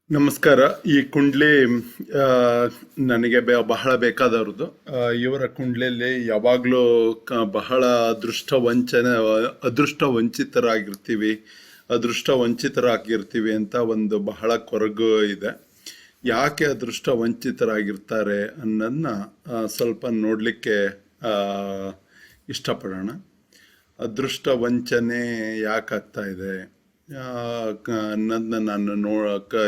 ನಮಸ್ಕಾರ. ಈ ಕುಂಡ್ಲಿ ಆ, ನನಗೆ ಬಹಳ ಬೇಕಾದವ್ರದ್ದು. ಇವರ ಕುಂಡ್ಲಿಯಲ್ಲಿ ಯಾವಾಗಲೂ ಬಹಳ ಅದೃಷ್ಟ ವಂಚಿತರಾಗಿರ್ತೀವಿ, ಅದೃಷ್ಟ ವಂಚಿತರಾಗಿರ್ತೀವಿ ಅಂತ ಒಂದು ಬಹಳ ಕೊರಗು ಇದೆ. ಯಾಕೆ ಅದೃಷ್ಟ ವಂಚಿತರಾಗಿರ್ತಾರೆ ಅನ್ನೋದನ್ನ ಸ್ವಲ್ಪ ನೋಡಲಿಕ್ಕೆ ಇಷ್ಟಪಡೋಣ. ಅದೃಷ್ಟ ವಂಚನೆ ಯಾಕಾಗ್ತಾ ಇದೆ ಅನ್ನೋದನ್ನ ನಾನು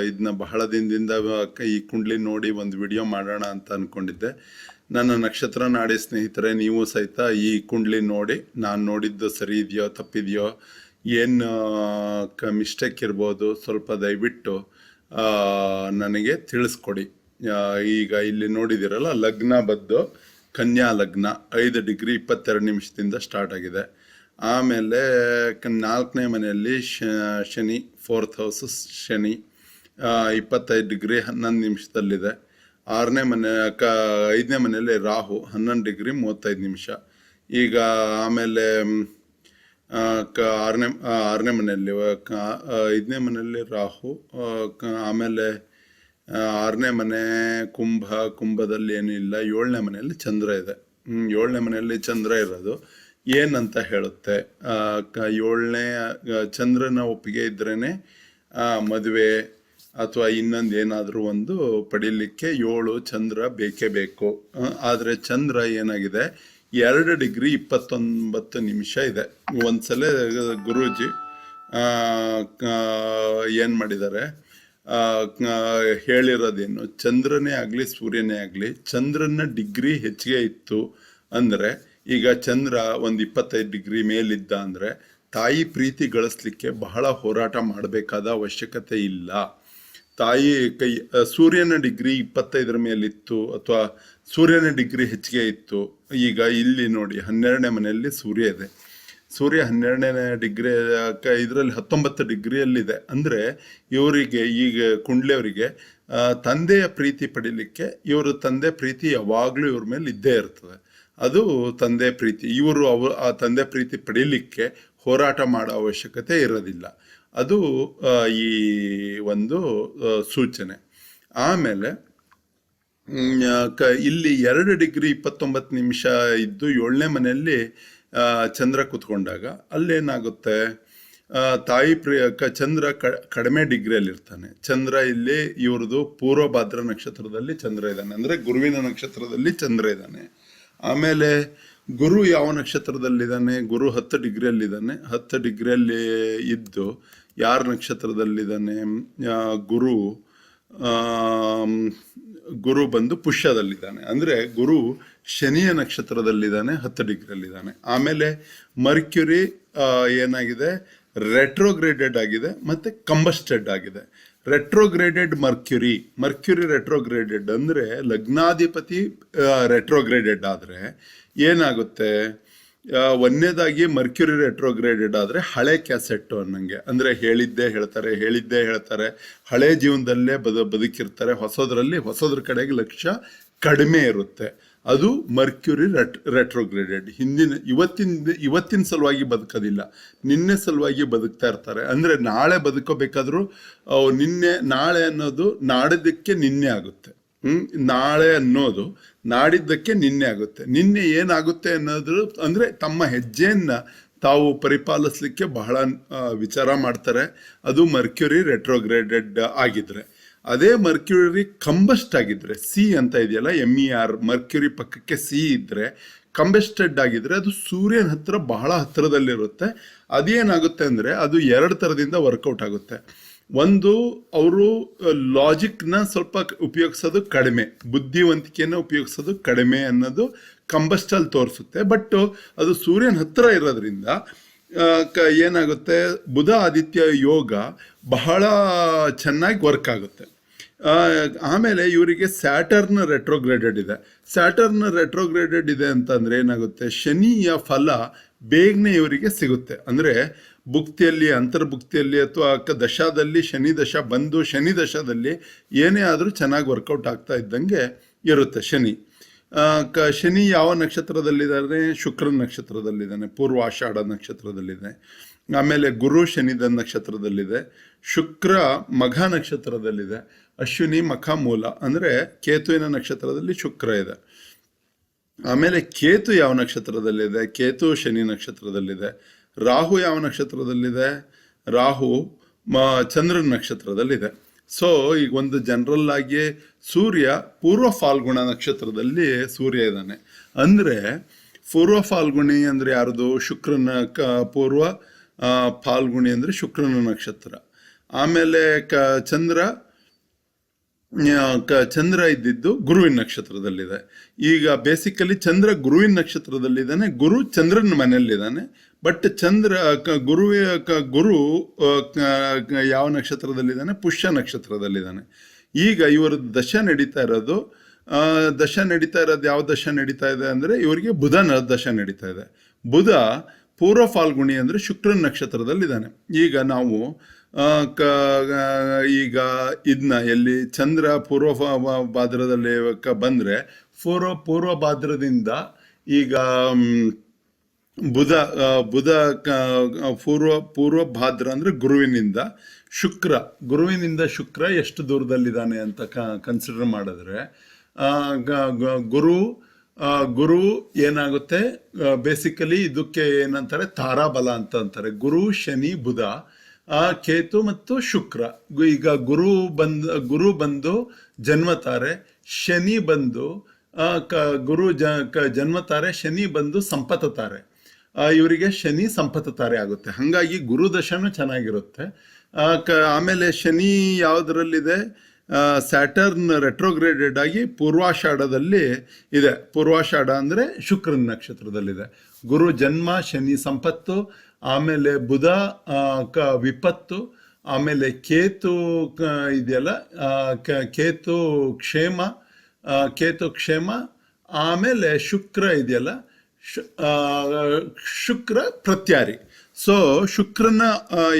ಇದನ್ನ ಬಹಳ ದಿನದಿಂದ ಈ ಕುಂಡ್ಲಿ ನೋಡಿ ಒಂದು ವಿಡಿಯೋ ಮಾಡೋಣ ಅಂತ ಅಂದ್ಕೊಂಡಿದ್ದೆ. ನನ್ನ ನಕ್ಷತ್ರ ನಾಡಿ ಸ್ನೇಹಿತರೆ, ನೀವು ಸಹಿತ ಈ ಕುಂಡ್ಲಿ ನೋಡಿ ನಾನು ನೋಡಿದ್ದು ಸರಿ ಇದೆಯೋ ತಪ್ಪಿದೆಯೋ, ಏನು ಮಿಸ್ಟೇಕ್ ಇರ್ಬೋದು, ಸ್ವಲ್ಪ ದಯವಿಟ್ಟು ನನಗೆ ತಿಳಿಸ್ಕೊಡಿ. ಈಗ ಇಲ್ಲಿ ನೋಡಿದಿರಲ್ಲ, ಲಗ್ನ ಬದ್ದು ಕನ್ಯಾ ಲಗ್ನ 5 ಡಿಗ್ರಿ 22 ನಿಮಿಷದಿಂದ ಸ್ಟಾರ್ಟ್ ಆಗಿದೆ. ಆಮೇಲೆ 4ನೇ ಮನೆಯಲ್ಲಿ Shani, 4th house Shani 25 degree 11 ನಿಮಿಷದಲ್ಲಿದೆ. 5ನೇ ಮನೆಯಲ್ಲಿ ರಾಹು 11 ಡಿಗ್ರಿ 35 ನಿಮಿಷ. ಈಗ ಆಮೇಲೆ 6ನೇ ಮನೆಯಲ್ಲಿ 5ನೇ ಮನೆಯಲ್ಲಿ ರಾಹು, ಆಮೇಲೆ 6ನೇ ಮನೆ ಕುಂಭದಲ್ಲಿ ಏನೂ ಇಲ್ಲ. 7ನೇ ಮನೆಯಲ್ಲಿ ಚಂದ್ರ ಇದೆ. 7ನೇ ಮನೆಯಲ್ಲಿ ಚಂದ್ರ ಇರೋದು ಏನಂತ ಹೇಳುತ್ತೆ, 7ನೇ ಚಂದ್ರನ ಒಪ್ಪಿಗೆ ಇದ್ರೇನೆ ಮದುವೆ ಅಥವಾ ಇನ್ನೊಂದು ಏನಾದರೂ ಒಂದು ಪಡೀಲಿಕ್ಕೆ 7 ಚಂದ್ರ ಬೇಕೇ ಬೇಕು. ಆದರೆ ಚಂದ್ರ ಏನಾಗಿದೆ, 2 ಡಿಗ್ರಿ 29 ನಿಮಿಷ ಇದೆ. ಒಂದ್ಸಲ ಗುರೂಜಿ ಏನು ಮಾಡಿದ್ದಾರೆ, ಹೇಳಿರೋದೇನು, ಚಂದ್ರನೇ ಆಗಲಿ ಸೂರ್ಯನೇ ಆಗಲಿ ಚಂದ್ರನ ಡಿಗ್ರಿ ಹೆಚ್ಚಿಗೆ ಇತ್ತು ಅಂದರೆ, ಈಗ ಚಂದ್ರ ಒಂದು 25 ಡಿಗ್ರಿ ಮೇಲಿದ್ದ ಅಂದರೆ ತಾಯಿ ಪ್ರೀತಿ ಗಳಿಸ್ಲಿಕ್ಕೆ ಬಹಳ ಹೋರಾಟ ಮಾಡಬೇಕಾದ ಅವಶ್ಯಕತೆ ಇಲ್ಲ. ಸೂರ್ಯನ ಡಿಗ್ರಿ 25 ಮೇಲಿತ್ತು ಅಥವಾ ಸೂರ್ಯನ ಡಿಗ್ರಿ ಹೆಚ್ಚಿಗೆ ಇತ್ತು. ಈಗ ಇಲ್ಲಿ ನೋಡಿ 12ನೇ ಮನೆಯಲ್ಲಿ ಸೂರ್ಯ ಇದೆ. ಸೂರ್ಯ 12ನೇ ಡಿಗ್ರಿ ಇದರಲ್ಲಿ 19 ಡಿಗ್ರಿಯಲ್ಲಿದೆ. ಅಂದರೆ ಇವರಿಗೆ, ಈಗ ಕುಂಡ್ಲಿಯವರಿಗೆ ತಂದೆಯ ಪ್ರೀತಿ ಪಡೀಲಿಕ್ಕೆ, ಇವರು ತಂದೆ ಪ್ರೀತಿ ಯಾವಾಗಲೂ ಇವ್ರ ಮೇಲೆ ಇದ್ದೇ ಇರ್ತದೆ. ಅದು ತಂದೆ ಪ್ರೀತಿ. ಇವರು ಆ ತಂದೆ ಪ್ರೀತಿ ಪಡೀಲಿಕ್ಕೆ ಹೋರಾಟ ಮಾಡೋ ಅವಶ್ಯಕತೆ ಇರೋದಿಲ್ಲ. ಅದು ಈ ಒಂದು ಸೂಚನೆ. ಆಮೇಲೆ ಇಲ್ಲಿ 2 ಡಿಗ್ರಿ 29 ನಿಮಿಷ ಇದ್ದು 7ನೇ ಮನೆಯಲ್ಲಿ ಚಂದ್ರ ಕೂತ್ಕೊಂಡಾಗ ಅಲ್ಲೇನಾಗುತ್ತೆ, ಚಂದ್ರ ಕಡಿಮೆ ಡಿಗ್ರಿಯಲ್ಲಿ ಇರ್ತಾನೆ. ಚಂದ್ರ ಇಲ್ಲಿ ಇವ್ರದ್ದು ಪೂರ್ವ ಭಾದ್ರ ನಕ್ಷತ್ರದಲ್ಲಿ ಚಂದ್ರ ಇದ್ದಾನೆ, ಅಂದರೆ ಗುರುವಿನ ನಕ್ಷತ್ರದಲ್ಲಿ ಚಂದ್ರ ಇದ್ದಾನೆ. ಆಮೇಲೆ ಗುರು ಯಾವ ನಕ್ಷತ್ರದಲ್ಲಿದ್ದಾನೆ, ಗುರು 10 ಡಿಗ್ರಿಯಲ್ಲಿದ್ದಾನೆ. 10 ಡಿಗ್ರಿಯಲ್ಲಿ ಇದ್ದು ಯಾರ ನಕ್ಷತ್ರದಲ್ಲಿದ್ದಾನೆ, ಗುರು ಬಂದು ಪುಷ್ಯದಲ್ಲಿದ್ದಾನೆ. ಅಂದರೆ ಗುರು ಶನಿಯ ನಕ್ಷತ್ರದಲ್ಲಿದ್ದಾನೆ, 10 ಡಿಗ್ರಿಯಲ್ಲಿದ್ದಾನೆ. ಆಮೇಲೆ ಮರ್ಕ್ಯುರಿ ಏನಾಗಿದೆ, ರೆಟ್ರೋಗ್ರೇಡೆಡ್ ಆಗಿದೆ ಮತ್ತು ಕಂಬಸ್ಟೆಡ್ ಆಗಿದೆ. ರೆಟ್ರೋಗ್ರೇಡೆಡ್ ಮರ್ಕ್ಯುರಿ ರೆಟ್ರೋಗ್ರೇಡೆಡ್ ಅಂದರೆ ಲಗ್ನಾಧಿಪತಿ ರೆಟ್ರೋಗ್ರೇಡೆಡ್ ಆದರೆ ಏನಾಗುತ್ತೆ, ಒಂದನೇದಾಗಿ ಮರ್ಕ್ಯುರಿ ರೆಟ್ರೋಗ್ರೇಡೆಡ್ ಆದರೆ ಹಳೆ ಕ್ಯಾಸೆಟ್ಟು ಅನ್ನಂಗೆ, ಅಂದರೆ ಹೇಳಿದ್ದೇ ಹೇಳ್ತಾರೆ, ಹಳೆ ಜೀವನದಲ್ಲೇ ಬದುಕಿರ್ತಾರೆ. ಹೊಸದ್ರ ಕಡೆಗೆ ಲಕ್ಷ್ಯ ಕಡಿಮೆ ಇರುತ್ತೆ. ಅದು ಮರ್ಕ್ಯುರಿ ರೆಟ್ರೋಗ್ರೇಡೆಡ್. ಇವತ್ತಿನ ಸಲುವಾಗಿ ಬದುಕೋದಿಲ್ಲ, ನಿನ್ನೆ ಸಲುವಾಗಿ ಬದುಕ್ತಾ ಇರ್ತಾರೆ. ಅಂದರೆ ನಾಳೆ ಬದುಕೋಬೇಕಾದ್ರೂ ನಾಳೆ ಅನ್ನೋದು ನಾಡಿದ್ದಕ್ಕೆ ನಿನ್ನೆ ಆಗುತ್ತೆ, ನಾಳೆ ಅನ್ನೋದು ನಾಡಿದ್ದಕ್ಕೆ ನಿನ್ನೆ ಆಗುತ್ತೆ. ನಿನ್ನೆ ಏನಾಗುತ್ತೆ ಅನ್ನೋದು ಅಂದರೆ ತಮ್ಮ ಹೆಜ್ಜೆಯನ್ನ ತಾವು ಪರಿಪಾಲಿಸ್ಲಿಕ್ಕೆ ಬಹಳ ವಿಚಾರ ಮಾಡ್ತಾರೆ. ಅದು ಮರ್ಕ್ಯುರಿ ರೆಟ್ರೋಗ್ರೇಡೆಡ್ ಆಗಿದ್ರೆ. ಅದೇ ಮರ್ಕ್ಯುರಿ ಕಂಬಸ್ಟ್ ಆಗಿದ್ರೆ, ಸಿ ಅಂತ ಇದೆಯಲ್ಲ, MER, ಮರ್ಕ್ಯುರಿ ಪಕ್ಕಕ್ಕೆ ಸಿ ಇದ್ರೆ, ಕಂಬಸ್ಟೆಡ್ ಆಗಿದ್ರೆ ಅದು ಸೂರ್ಯನ ಹತ್ರ ಬಹಳ ಹತ್ತಿರದಲ್ಲಿರುತ್ತೆ. ಅದೇನಾಗುತ್ತೆ ಅಂದರೆ ಅದು 2 ಥರದಿಂದ ವರ್ಕೌಟ್ ಆಗುತ್ತೆ. ಒಂದು, ಅವರು ಲಾಜಿಕ್ನ ಸ್ವಲ್ಪ ಉಪಯೋಗಿಸೋದು ಕಡಿಮೆ, ಬುದ್ಧಿವಂತಿಕೆಯನ್ನು ಉಪಯೋಗಿಸೋದು ಕಡಿಮೆ ಅನ್ನೋದು ಕಂಬಸ್ಟಲ್ಲಿ ತೋರಿಸುತ್ತೆ. ಬಟ್ ಅದು ಸೂರ್ಯನ ಹತ್ರ ಇರೋದ್ರಿಂದ ಏನಾಗುತ್ತೆ, ಬುಧ ಆದಿತ್ಯ ಯೋಗ ಬಹಳ ಚೆನ್ನಾಗಿ ವರ್ಕ್ ಆಗುತ್ತೆ. ಆಮೇಲೆ ಇವರಿಗೆ ಸ್ಯಾಟರ್ನ್ ರೆಟ್ರೋಗ್ರೇಡೆಡ್ ಇದೆ ಅಂತಂದರೆ ಏನಾಗುತ್ತೆ, ಶನಿಯ ಫಲ ಬೇಗನೆ ಇವರಿಗೆ ಸಿಗುತ್ತೆ. ಅಂದರೆ ಭುಕ್ತಿಯಲ್ಲಿ, ಅಂತರ್ಭುಕ್ತಿಯಲ್ಲಿ ಅಥವಾ ದಶಾದಲ್ಲಿ ಶನಿ ದಶ ಬಂದು ಶನಿ ದಶದಲ್ಲಿ ಏನೇ ಆದರೂ ಚೆನ್ನಾಗಿ ವರ್ಕೌಟ್ ಆಗ್ತಾ ಇದ್ದಂಗೆ ಇರುತ್ತೆ ಶನಿ. ಶನಿ ಯಾವ ನಕ್ಷತ್ರದಲ್ಲಿದ್ದಾನೆ, ಶುಕ್ರನ ನಕ್ಷತ್ರದಲ್ಲಿದ್ದಾನೆ, ಪೂರ್ವಾಷಾಢ ನಕ್ಷತ್ರದಲ್ಲಿದೆ. ಆಮೇಲೆ ಗುರು ಶನಿದ ನಕ್ಷತ್ರದಲ್ಲಿದೆ, ಶುಕ್ರ ಮಘ ನಕ್ಷತ್ರದಲ್ಲಿದೆ, ಅಶ್ವಿನಿ ಮಖ ಮೂಲ ಅಂದರೆ ಕೇತುವಿನ ನಕ್ಷತ್ರದಲ್ಲಿ ಶುಕ್ರ ಇದೆ. ಆಮೇಲೆ ಕೇತು ಯಾವ ನಕ್ಷತ್ರದಲ್ಲಿದೆ? ಕೇತು ಶನಿ ನಕ್ಷತ್ರದಲ್ಲಿದೆ. ರಾಹು ಯಾವ ನಕ್ಷತ್ರದಲ್ಲಿದೆ? ರಾಹು ಚಂದ್ರನ ನಕ್ಷತ್ರದಲ್ಲಿದೆ. ಸೊ ಈಗ ಒಂದು ಜನರಲ್ ಆಗಿ ಸೂರ್ಯ ಪೂರ್ವ ಫಾಲ್ಗುಣ ನಕ್ಷತ್ರದಲ್ಲಿ ಸೂರ್ಯ ಇದ್ದಾನೆ. ಅಂದರೆ ಪೂರ್ವ ಫಾಲ್ಗುಣಿ ಅಂದರೆ ಯಾರ್ದು? ಶುಕ್ರನ ಪೂರ್ವ ಫಾಲ್ಗುಣಿ ಅಂದರೆ ಶುಕ್ರನ ನಕ್ಷತ್ರ. ಆಮೇಲೆ ಚಂದ್ರ ಇದ್ದಿದ್ದು ಗುರುವಿನ ನಕ್ಷತ್ರದಲ್ಲಿದೆ. ಈಗ ಬೇಸಿಕಲಿ ಚಂದ್ರ ಗುರುವಿನ ನಕ್ಷತ್ರದಲ್ಲಿದ್ದಾನೆ, ಗುರು ಚಂದ್ರನ ಮನೆಯಲ್ಲಿದ್ದಾನೆ. ಬಟ್ ಗುರು ಯಾವ ನಕ್ಷತ್ರದಲ್ಲಿದ್ದಾನೆ? ಪುಷ್ಯ ನಕ್ಷತ್ರದಲ್ಲಿದ್ದಾನೆ. ಈಗ ಇವರ ದಶ ನಡೀತಾ ಇರೋದು ಯಾವ ದಶ ನಡೀತಾ ಇದೆ ಅಂದರೆ ಇವರಿಗೆ ಬುಧನ ದಶ ನಡೀತಾ ಇದೆ. ಬುಧ ಪೂರ್ವ ಫಾಲ್ಗುಣಿ ಅಂದರೆ ಶುಕ್ರನ ನಕ್ಷತ್ರದಲ್ಲಿದ್ದಾನೆ. ಈಗ ನಾವು ಈಗ ಇದನ್ನ ಎಲ್ಲಿ ಚಂದ್ರ ಪೂರ್ವ ಭಾದ್ರದಲ್ಲಿ ಬಂದರೆ ಪೂರ್ವ ಭಾದ್ರದಿಂದ ಈಗ ಬುಧ ಪೂರ್ವ ಭಾದ್ರ ಅಂದರೆ ಗುರುವಿನಿಂದ ಶುಕ್ರ ಎಷ್ಟು ದೂರದಲ್ಲಿದ್ದಾನೆ ಅಂತ ಕನ್ಸಿಡರ್ ಮಾಡಿದ್ರೆ ಗುರು ಏನಾಗುತ್ತೆ? ಬೇಸಿಕಲಿ ಇದಕ್ಕೆ ಏನಂತಾರೆ? ತಾರಾಬಲ ಅಂತ ಅಂತಾರೆ. ಗುರು ಶನಿ ಬುಧ ಕೇತು ಮತ್ತು ಶುಕ್ರ. ಈಗ ಗುರು ಬಂದು ಜನ್ಮತಾರೆ, ಶನಿ ಬಂದು ಜನ್ಮತಾರೆ, ಶನಿ ಬಂದು ಸಂಪತ್ತತಾರೆ. ಇವರಿಗೆ ಶನಿ ಸಂಪತ್ತತಾರೆ ಆಗುತ್ತೆ. ಹಾಗಾಗಿ ಗುರು ದಶನೂ ಚೆನ್ನಾಗಿರುತ್ತೆ. ಆಮೇಲೆ ಶನಿ ಯಾವುದರಲ್ಲಿದೆ? ಸ್ಯಾಟರ್ನ್ ರೆಟ್ರೋಗ್ರೇಡೆಡ್ ಆಗಿ ಪೂರ್ವಾಷಾಢದಲ್ಲಿ ಇದೆ. ಪೂರ್ವಾಷಾಢ ಅಂದರೆ ಶುಕ್ರನ ನಕ್ಷತ್ರದಲ್ಲಿದೆ. ಗುರು ಜನ್ಮ, ಶನಿ ಸಂಪತ್ತು, ಆಮೇಲೆ ಬುಧ ವಿಪತ್ತು, ಆಮೇಲೆ ಕೇತು ಇದೆಯಲ್ಲ ಕೇತು ಕ್ಷೇಮ, ಆಮೇಲೆ ಶುಕ್ರ ಇದೆಯಲ್ಲ ಶುಕ್ರ ಪ್ರತ್ಯಾರಿ. ಸೊ ಶುಕ್ರನ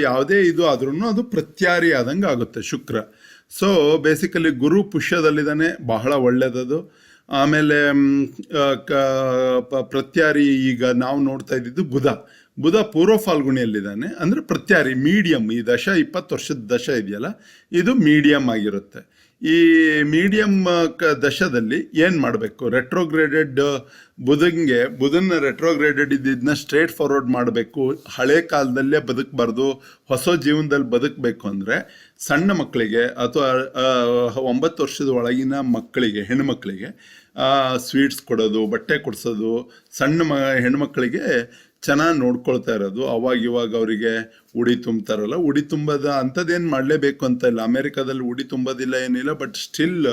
ಯಾವುದೇ ಇದು ಆದ್ರೂ ಅದು ಪ್ರತ್ಯಾರಿ ಆದಂಗೆ ಆಗುತ್ತೆ ಶುಕ್ರ. ಸೊ ಬೇಸಿಕಲಿ ಗುರು ಪುಷ್ಯದಲ್ಲಿದ್ದಾನೆ, ಬಹಳ ಒಳ್ಳೆಯದದು. ಆಮೇಲೆ ಪ್ರತ್ಯಾರಿ ಈಗ ನಾವು ನೋಡ್ತಾ ಇದ್ದಿದ್ದು ಬುಧ ಪೂರ್ವ ಫಾಲ್ಗುಣಿಯಲ್ಲಿದ್ದಾನೆ, ಅಂದರೆ ಪ್ರತ್ಯಾರಿ ಮೀಡಿಯಮ್. ಈ 20 ವರ್ಷದ ದಶ ಇದೆಯಲ್ಲ ಇದು ಮೀಡಿಯಮ್ ಆಗಿರುತ್ತೆ. ಈ ಮೀಡಿಯಮ್ ದಶದಲ್ಲಿ ಏನು ಮಾಡಬೇಕು? ರೆಟ್ರೋಗ್ರೇಡೆಡ್ ಬುಧನ ರೆಟ್ರೋಗ್ರೇಡೆಡ್ ಇದ್ದಿದ್ದನ್ನ ಸ್ಟ್ರೇಟ್ ಫಾರ್ವರ್ಡ್ ಮಾಡಬೇಕು. ಹಳೆ ಕಾಲದಲ್ಲೇ ಬದುಕಬಾರ್ದು, ಹೊಸ ಜೀವನದಲ್ಲಿ ಬದುಕಬೇಕು ಅಂದರೆ ಸಣ್ಣ ಮಕ್ಕಳಿಗೆ ಅಥವಾ 9 ವರ್ಷದ ಒಳಗಿನ ಮಕ್ಕಳಿಗೆ, ಹೆಣ್ಣುಮಕ್ಕಳಿಗೆ ಸ್ವೀಟ್ಸ್ ಕೊಡೋದು, ಬಟ್ಟೆ ಕೊಡಿಸೋದು, ಸಣ್ಣ ಹೆಣ್ಮಕ್ಳಿಗೆ ಚೆನ್ನಾಗಿ ನೋಡ್ಕೊಳ್ತಾ ಇರೋದು. ಇವಾಗ ಅವರಿಗೆ ಉಡಿ ತುಂಬ್ತಾರಲ್ಲ, ಉಡಿ ತುಂಬದ ಅಂಥದ್ದೇನು ಮಾಡಲೇಬೇಕು ಅಂತ ಇಲ್ಲ. ಅಮೇರಿಕಾದಲ್ಲಿ ಉಡಿ ತುಂಬೋದಿಲ್ಲ, ಏನಿಲ್ಲ. But still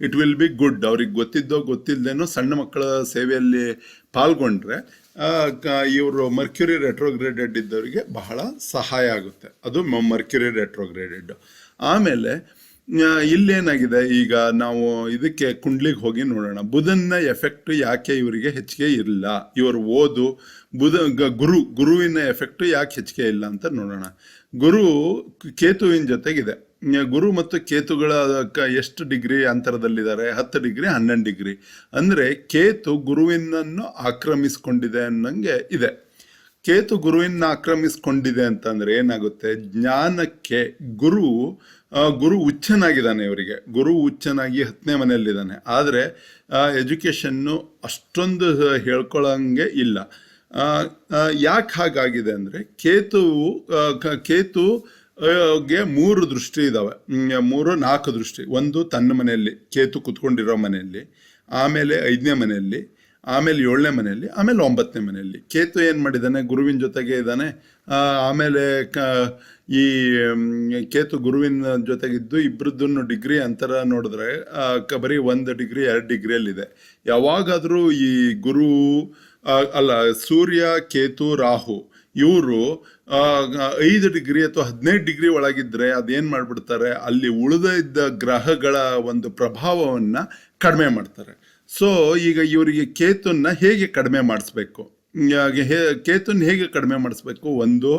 it will be good. ಅವ್ರಿಗೆ ಗೊತ್ತಿಲ್ಲದೇನೋ ಸಣ್ಣ ಮಕ್ಕಳ ಸೇವೆಯಲ್ಲಿ ಪಾಲ್ಗೊಂಡ್ರೆ ಇವರು ಮರ್ಕ್ಯುರಿ ರೆಟ್ರೋಗ್ರೇಡೆಡ್ ಇದ್ದವರಿಗೆ ಬಹಳ ಸಹಾಯ ಆಗುತ್ತೆ. ಅದು ಮರ್ಕ್ಯುರಿ ರೆಟ್ರೋಗ್ರೇಡೆಡ್. ಆಮೇಲೆ ಇಲ್ಲೇನಾಗಿದೆ? ಈಗ ನಾವು ಇದಕ್ಕೆ ಕುಂಡ್ಲಿಗೆ ಹೋಗಿ ನೋಡೋಣ. ಬುಧನ ಎಫೆಕ್ಟ್ ಯಾಕೆ ಇವರಿಗೆ ಹೆಚ್ಚಿಗೆ ಇಲ್ಲ? ಇವರು ಓದು ಗುರುವಿನ ಎಫೆಕ್ಟ್ ಯಾಕೆ ಹೆಚ್ಚಿಗೆ ಇಲ್ಲ ಅಂತ ನೋಡೋಣ. ಗುರು ಕೇತುವಿನ ಜೊತೆಗಿದೆ. ಗುರು ಮತ್ತು ಕೇತುಗಳ ಎಷ್ಟು ಡಿಗ್ರಿ ಅಂತರದಲ್ಲಿದ್ದಾರೆ? 10 degree 11 degree. ಅಂದರೆ ಕೇತು ಗುರುವಿನನ್ನು ಆಕ್ರಮಿಸ್ಕೊಂಡಿದೆ ಅನ್ನಂಗೆ ಇದೆ. ಕೇತು ಗುರುವಿನ ಆಕ್ರಮಿಸ್ಕೊಂಡಿದೆ ಅಂತಂದ್ರೆ ಏನಾಗುತ್ತೆ? ಜ್ಞಾನಕ್ಕೆ ಗುರು ಉಚ್ಚನಾಗಿದ್ದಾನೆ. ಇವರಿಗೆ ಗುರು ಉಚ್ಚನಾಗಿ 10ನೇ ಮನೆಯಲ್ಲಿದ್ದಾನೆ. ಆದರೆ ಎಜುಕೇಷನ್ನು ಅಷ್ಟೊಂದು ಹೇಳ್ಕೊಳ್ಳಂಗೆ ಇಲ್ಲ. ಯಾಕೆ ಹಾಗಾಗಿದೆ ಅಂದರೆ ಕೇತುಗೆ 3 ದೃಷ್ಟಿ ಇದ್ದಾವೆ, 4 ದೃಷ್ಟಿ. ಒಂದು ತನ್ನ ಮನೆಯಲ್ಲಿ, ಕೇತು ಕುತ್ಕೊಂಡಿರೋ ಮನೆಯಲ್ಲಿ, ಆಮೇಲೆ 5ನೇ ಮನೆಯಲ್ಲಿ, ಆಮೇಲೆ 7ನೇ ಮನೆಯಲ್ಲಿ, ಆಮೇಲೆ 9ನೇ ಮನೆಯಲ್ಲಿ. ಕೇತು ಏನು ಮಾಡಿದ್ದಾನೆ? ಗುರುವಿನ ಜೊತೆಗೆ ಇದ್ದಾನೆ. ಆಮೇಲೆ ಈ ಕೇತು ಗುರುವಿನ ಜೊತೆಗಿದ್ದು ಇಬ್ಬರದ್ದನ್ನು ಡಿಗ್ರಿ ಅಂತರ ನೋಡಿದ್ರೆ ಬರೀ 1 ಡಿಗ್ರಿ 2 ಡಿಗ್ರಿಯಲ್ಲಿದೆ. ಯಾವಾಗಾದರೂ ಈ ಸೂರ್ಯ ಕೇತು ರಾಹು ಇವರು 5 ಡಿಗ್ರಿ ಅಥವಾ 15 ಡಿಗ್ರಿ ಒಳಗಿದ್ರೆ ಅದೇನು ಮಾಡಿಬಿಡ್ತಾರೆ? ಅಲ್ಲಿ ಇದ್ದ ಗ್ರಹಗಳ ಒಂದು ಪ್ರಭಾವವನ್ನು ಕಡಿಮೆ ಮಾಡ್ತಾರೆ. ಸೊ ಈಗ ಇವರಿಗೆ ಕೇತುನ ಹೇಗೆ ಕಡಿಮೆ ಮಾಡಿಸ್ಬೇಕು? ಕೇತುನ ಹೇಗೆ ಕಡಿಮೆ ಮಾಡಿಸ್ಬೇಕು? ಒಂದು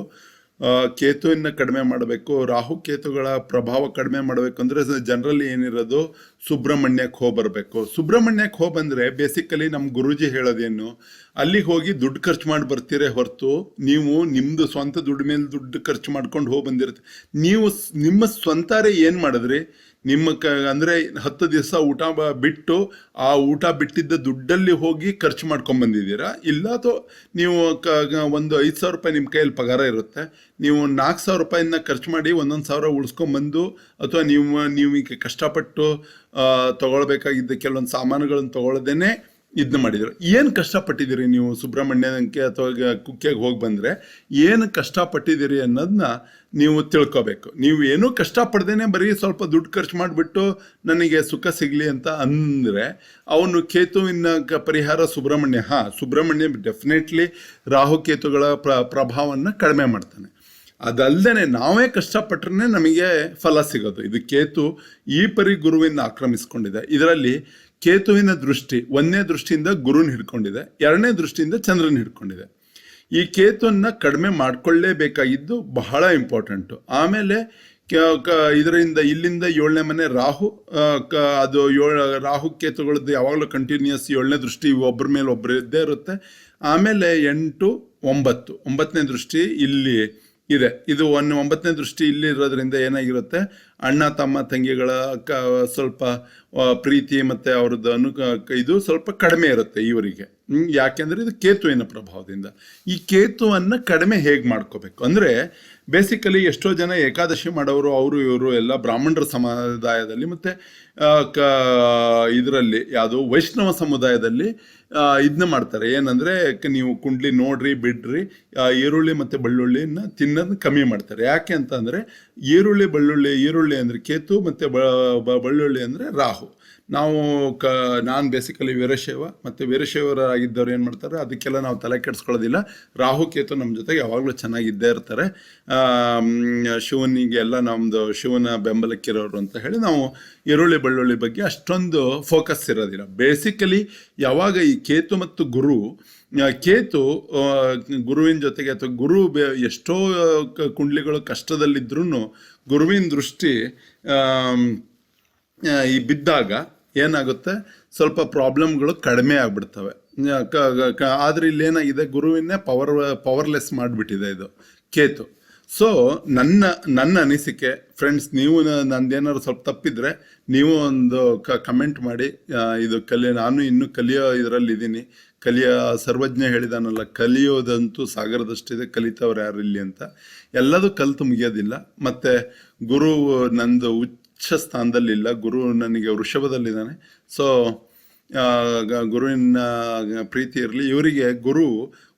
ಕೇತುವಿನ ಕಡಿಮೆ ಮಾಡಬೇಕು, ರಾಹು ಕೇತುಗಳ ಪ್ರಭಾವ ಕಡಿಮೆ ಮಾಡಬೇಕು ಅಂದರೆ ಜನರಲಿ ಏನಿರೋದು ಸುಬ್ರಹ್ಮಣ್ಯಕ್ಕೆ ಹೋಗಿ ಬರಬೇಕು. ಸುಬ್ರಹ್ಮಣ್ಯಕ್ಕೆ ಹೋಗಿ ಬಂದರೆ ಬೇಸಿಕಲಿ ನಮ್ಮ ಗುರೂಜಿ ಹೇಳೋದೇನು, ಅಲ್ಲಿಗೆ ಹೋಗಿ ದುಡ್ಡು ಖರ್ಚು ಮಾಡಿ ಬರ್ತೀರೇ ಹೊರತು ನೀವು ನಿಮ್ಮದು ಸ್ವಂತ ದುಡ್ಡು ಮೇಲೆ ದುಡ್ಡು ಖರ್ಚು ಮಾಡ್ಕೊಂಡು ಹೋಗಿ ಬಂದಿರುತ್ತೆ. ನೀವು ನಿಮ್ಮ ಸ್ವಂತಾರೆ ಏನು ಮಾಡಿದ್ರಿ, ನಿಮ್ಮ ಅಂದರೆ 10 ದಿವಸ ಊಟ ಬಿಟ್ಟು ಆ ಊಟ ಬಿಟ್ಟಿದ್ದ ದುಡ್ಡಲ್ಲಿ ಹೋಗಿ ಖರ್ಚು ಮಾಡ್ಕೊಂಡು ಬಂದಿದ್ದೀರಾ, ಇಲ್ಲ ಅಥವಾ ನೀವು ಒಂದು 5,000 ರೂಪಾಯಿ ನಿಮ್ಮ ಕೈಯಲ್ಲಿ ಪಗಾರ ಇರುತ್ತೆ, ನೀವು 4,000 ರೂಪಾಯಿನ ಖರ್ಚು ಮಾಡಿ 1,000 ಉಳಿಸ್ಕೊಂಬಂದು, ಅಥವಾ ನೀವು ಈಗ ಕಷ್ಟಪಟ್ಟು ತೊಗೊಳ್ಬೇಕಾಗಿದ್ದ ಕೆಲವೊಂದು ಸಾಮಾನುಗಳನ್ನು ತೊಗೊಳ್ದೇನೆ ಇದನ್ನ ಮಾಡಿದ್ರು. ಏನು ಕಷ್ಟಪಟ್ಟಿದ್ದೀರಿ ನೀವು ಸುಬ್ರಹ್ಮಣ್ಯಕ್ಕೆ ಅಥವಾ ಕುಕ್ಕೆಗೆ ಹೋಗಿ ಬಂದರೆ ಏನು ಕಷ್ಟಪಟ್ಟಿದ್ದೀರಿ ಅನ್ನೋದನ್ನ ನೀವು ತಿಳ್ಕೊಬೇಕು. ನೀವು ಏನೂ ಕಷ್ಟಪಡ್ದೇನೆ ಬರೀ ಸ್ವಲ್ಪ ದುಡ್ಡು ಖರ್ಚು ಮಾಡಿಬಿಟ್ಟು ನನಗೆ ಸುಖ ಸಿಗಲಿ ಅಂತ ಅಂದರೆ ಅವನು ಕೇತುವಿನ ಪರಿಹಾರ ಸುಬ್ರಹ್ಮಣ್ಯ ಡೆಫಿನೆಟ್ಲಿ ರಾಹುಕೇತುಗಳ ಪ್ರಭಾವವನ್ನು ಕಡಿಮೆ ಮಾಡ್ತಾನೆ. ಅದಲ್ಲದೆ ನಾವೇ ಕಷ್ಟಪಟ್ಟರೆ ನಮಗೆ ಫಲ ಸಿಗೋದು. ಇದು ಕೇತು ಈ ಪರಿ ಗುರುವಿನ ಆಕ್ರಮಿಸ್ಕೊಂಡಿದೆ. ಇದರಲ್ಲಿ ಕೇತುವಿನ ದೃಷ್ಟಿ 1ನೇ ದೃಷ್ಟಿಯಿಂದ ಗುರುನ ಹಿಡ್ಕೊಂಡಿದೆ, 2ನೇ ದೃಷ್ಟಿಯಿಂದ ಚಂದ್ರನ ಹಿಡ್ಕೊಂಡಿದೆ. ಈ ಕೇತುವನ್ನು ಕಡಿಮೆ ಮಾಡಿಕೊಳ್ಳೇಬೇಕಾಗಿದ್ದು ಬಹಳ ಇಂಪಾರ್ಟೆಂಟು. ಆಮೇಲೆ ಇದರಿಂದ ಇಲ್ಲಿಂದ 7ನೇ ಮನೆ ರಾಹು, ಅದು ರಾಹು ಕೇತುಗಳದ್ದು ಯಾವಾಗಲೂ ಕಂಟಿನ್ಯೂಸ್ 7ನೇ ದೃಷ್ಟಿ ಒಬ್ಬರ ಮೇಲೆ ಒಬ್ಬರು ಇದ್ದೇ ಇರುತ್ತೆ. ಆಮೇಲೆ 8, 9 9ನೇ ದೃಷ್ಟಿ ಇಲ್ಲಿ ಇದೆ. ಇದು 9ನೇ ದೃಷ್ಟಿ ಇಲ್ಲಿ ಇರೋದ್ರಿಂದ ಏನಾಗಿರುತ್ತೆ, ಅಣ್ಣ ತಮ್ಮ ತಂಗಿಗಳ ಸ್ವಲ್ಪ ಪ್ರೀತಿ ಮತ್ತು ಅವ್ರದ್ದು ಇದು ಸ್ವಲ್ಪ ಕಡಿಮೆ ಇರುತ್ತೆ ಇವರಿಗೆ. ಯಾಕೆಂದರೆ ಇದು ಕೇತುವಿನ ಪ್ರಭಾವದಿಂದ. ಈ ಕೇತುವನ್ನು ಕಡಿಮೆ ಹೇಗೆ ಮಾಡ್ಕೋಬೇಕು ಅಂದರೆ ಬೇಸಿಕಲಿ ಎಷ್ಟೋ ಜನ ಏಕಾದಶಿ ಮಾಡೋರು ಅವರು ಇವರು ಎಲ್ಲ ಬ್ರಾಹ್ಮಣರ ಸಮುದಾಯದಲ್ಲಿ ಮತ್ತು ಇದರಲ್ಲಿ ಯಾವುದು ವೈಷ್ಣವ ಸಮುದಾಯದಲ್ಲಿ ಇದನ್ನ ಮಾಡ್ತಾರೆ. ಏನಂದರೆ ನೀವು ಕುಂಡ್ಲಿ ನೋಡ್ರಿ ಬಿಡ್ರಿ, ಈರುಳ್ಳಿ ಮತ್ತು ಬೆಳ್ಳುಳ್ಳಿನ ತಿನ್ನೋದನ್ನ ಕಮ್ಮಿ ಮಾಡ್ತಾರೆ. ಯಾಕೆ ಅಂತಂದರೆ ಈರುಳ್ಳಿ ಅಂದರೆ ಕೇತು ಮತ್ತು ಬೆಳ್ಳುಳ್ಳಿ ಅಂದರೆ ರಾಹು. ನಾನು ಬೇಸಿಕಲಿ ವೀರಶೈವ, ಮತ್ತು ವೀರಶೈವರಾಗಿದ್ದವ್ರು ಏನು ಮಾಡ್ತಾರೆ, ಅದಕ್ಕೆಲ್ಲ ನಾವು ತಲೆ ಕೆಡಿಸ್ಕೊಳ್ಳೋದಿಲ್ಲ. ರಾಹು ಕೇತು ನಮ್ಮ ಜೊತೆಗೆ ಯಾವಾಗಲೂ ಚೆನ್ನಾಗಿದ್ದೇ ಇರ್ತಾರೆ. ಶಿವನಿಗೆಲ್ಲ ನಮ್ಮದು ಶಿವನ ಬೆಂಬಲಕ್ಕಿರೋರು ಅಂತ ಹೇಳಿ ನಾವು ಈರುಳ್ಳಿ ಬೆಳ್ಳುಳ್ಳಿ ಬಗ್ಗೆ ಅಷ್ಟೊಂದು ಫೋಕಸ್ ಇರೋದಿಲ್ಲ. ಬೇಸಿಕಲಿ ಯಾವಾಗ ಈ ಕೇತು ಮತ್ತು ಕೇತು ಗುರುವಿನ ಜೊತೆಗೆ ಅಥವಾ ಎಷ್ಟೋ ಕುಂಡ್ಲಿಗಳು ಕಷ್ಟದಲ್ಲಿದ್ರೂ ಗುರುವಿನ ದೃಷ್ಟಿ ಈ ಬಿದ್ದಾಗ ಏನಾಗುತ್ತೆ, ಸ್ವಲ್ಪ ಪ್ರಾಬ್ಲಮ್ಗಳು ಕಡಿಮೆ ಆಗಿಬಿಡ್ತವೆ. ಆದರೆ ಇಲ್ಲೇನಾಗಿದೆ, ಗುರುವಿನೇ ಪವರ್ಲೆಸ್ ಮಾಡಿಬಿಟ್ಟಿದೆ ಇದು ಕೇತು. ಸೊ ನನ್ನ ಅನಿಸಿಕೆ ಫ್ರೆಂಡ್ಸ್, ನೀವು ನಂದೇನಾದ್ರು ಸ್ವಲ್ಪ ತಪ್ಪಿದ್ರೆ ನೀವು ಒಂದು ಕಮೆಂಟ್ ಮಾಡಿ. ಇದು ನಾನು ಇನ್ನೂ ಕಲಿಯೋ ಇದರಲ್ಲಿದ್ದೀನಿ. ಸರ್ವಜ್ಞ ಹೇಳಿದಾನಲ್ಲ, ಕಲಿಯೋದಂತೂ ಸಾಗರದಷ್ಟಿದೆ, ಕಲಿತವ್ರು ಯಾರು ಇಲ್ಲಿ ಅಂತ. ಎಲ್ಲದೂ ಕಲಿತು ಮುಗಿಯೋದಿಲ್ಲ. ಮತ್ತು ಗುರು ನಂದು ಉಚ್ಚ ಸ್ಥಾನದಲ್ಲಿಲ್ಲ, ಗುರು ನನಗೆ ವೃಷಭದಲ್ಲಿದ್ದಾನೆ. ಸೊ ಗುರುವಿನ ಪ್ರೀತಿ ಇರಲಿ. ಇವರಿಗೆ ಗುರು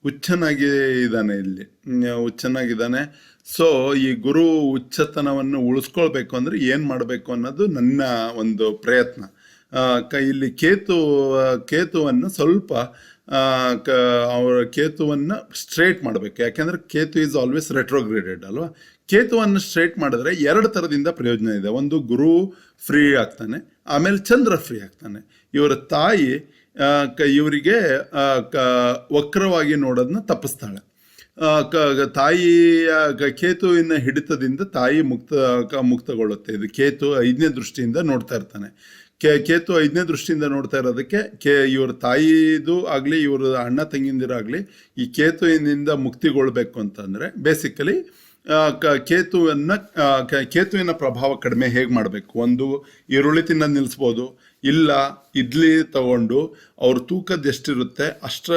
ಹುಚ್ಚನಾಗಿದ್ದಾನೆ. ಸೊ ಈ ಗುರು ಉಚ್ಚತನವನ್ನು ಉಳಿಸ್ಕೊಳ್ಬೇಕು ಅಂದರೆ ಏನು ಮಾಡಬೇಕು ಅನ್ನೋದು ನನ್ನ ಒಂದು ಪ್ರಯತ್ನ. ಇಲ್ಲಿ ಕೇತುವನ್ನು ಸ್ವಲ್ಪ ಕೇತುವನ್ನು ಸ್ಟ್ರೇಟ್ ಮಾಡಬೇಕು. ಯಾಕೆಂದರೆ ಕೇತು ಈಸ್ ಆಲ್ವೇಸ್ ರೆಟ್ರೋಗ್ರೇಡೆಡ್ ಅಲ್ವಾ. ಕೇತುವನ್ನು ಸ್ಟ್ರೇಟ್ ಮಾಡಿದ್ರೆ 2 ಥರದಿಂದ ಪ್ರಯೋಜನ ಇದೆ. ಒಂದು, ಗುರು ಫ್ರೀ ಆಗ್ತಾನೆ, ಆಮೇಲೆ ಚಂದ್ರ ಫ್ರೀ ಆಗ್ತಾನೆ. ಇವರ ತಾಯಿ ಇವರಿಗೆ ವಕ್ರವಾಗಿ ನೋಡೋದನ್ನ ತಪ್ಪಿಸ್ತಾಳೆ. ತಾಯಿಯ ಕೇತುವಿನ ಹಿಡಿತದಿಂದ ತಾಯಿ ಮುಕ್ತಗೊಳ್ಳುತ್ತೆ. ಇದು ಕೇತು 5ನೇ ದೃಷ್ಟಿಯಿಂದ ನೋಡ್ತಾ ಇರ್ತಾನೆ. ಕೇತು 5ನೇ ದೃಷ್ಟಿಯಿಂದ ನೋಡ್ತಾ ಇರೋದಕ್ಕೆ ಇವ್ರ ತಾಯಿದು ಆಗಲಿ ಇವ್ರ ಅಣ್ಣ ತಂಗಿಂದಿರಾಗಲಿ ಈ ಕೇತುವಿನಿಂದ ಮುಕ್ತಿಗೊಳ್ಬೇಕು ಅಂತಂದರೆ ಬೇಸಿಕಲಿ ಕೇತುವಿನ ಪ್ರಭಾವ ಕಡಿಮೆ ಹೇಗೆ ಮಾಡಬೇಕು. ಒಂದು, ಈರುಳ್ಳಿ ತಿನ್ನೋದು ನಿಲ್ಲಿಸ್ಬೋದು. ಇಲ್ಲ, ಇಡ್ಲಿ ತಗೊಂಡು ಅವ್ರ ತೂಕದ ಎಷ್ಟಿರುತ್ತೆ ಅಷ್ಟರ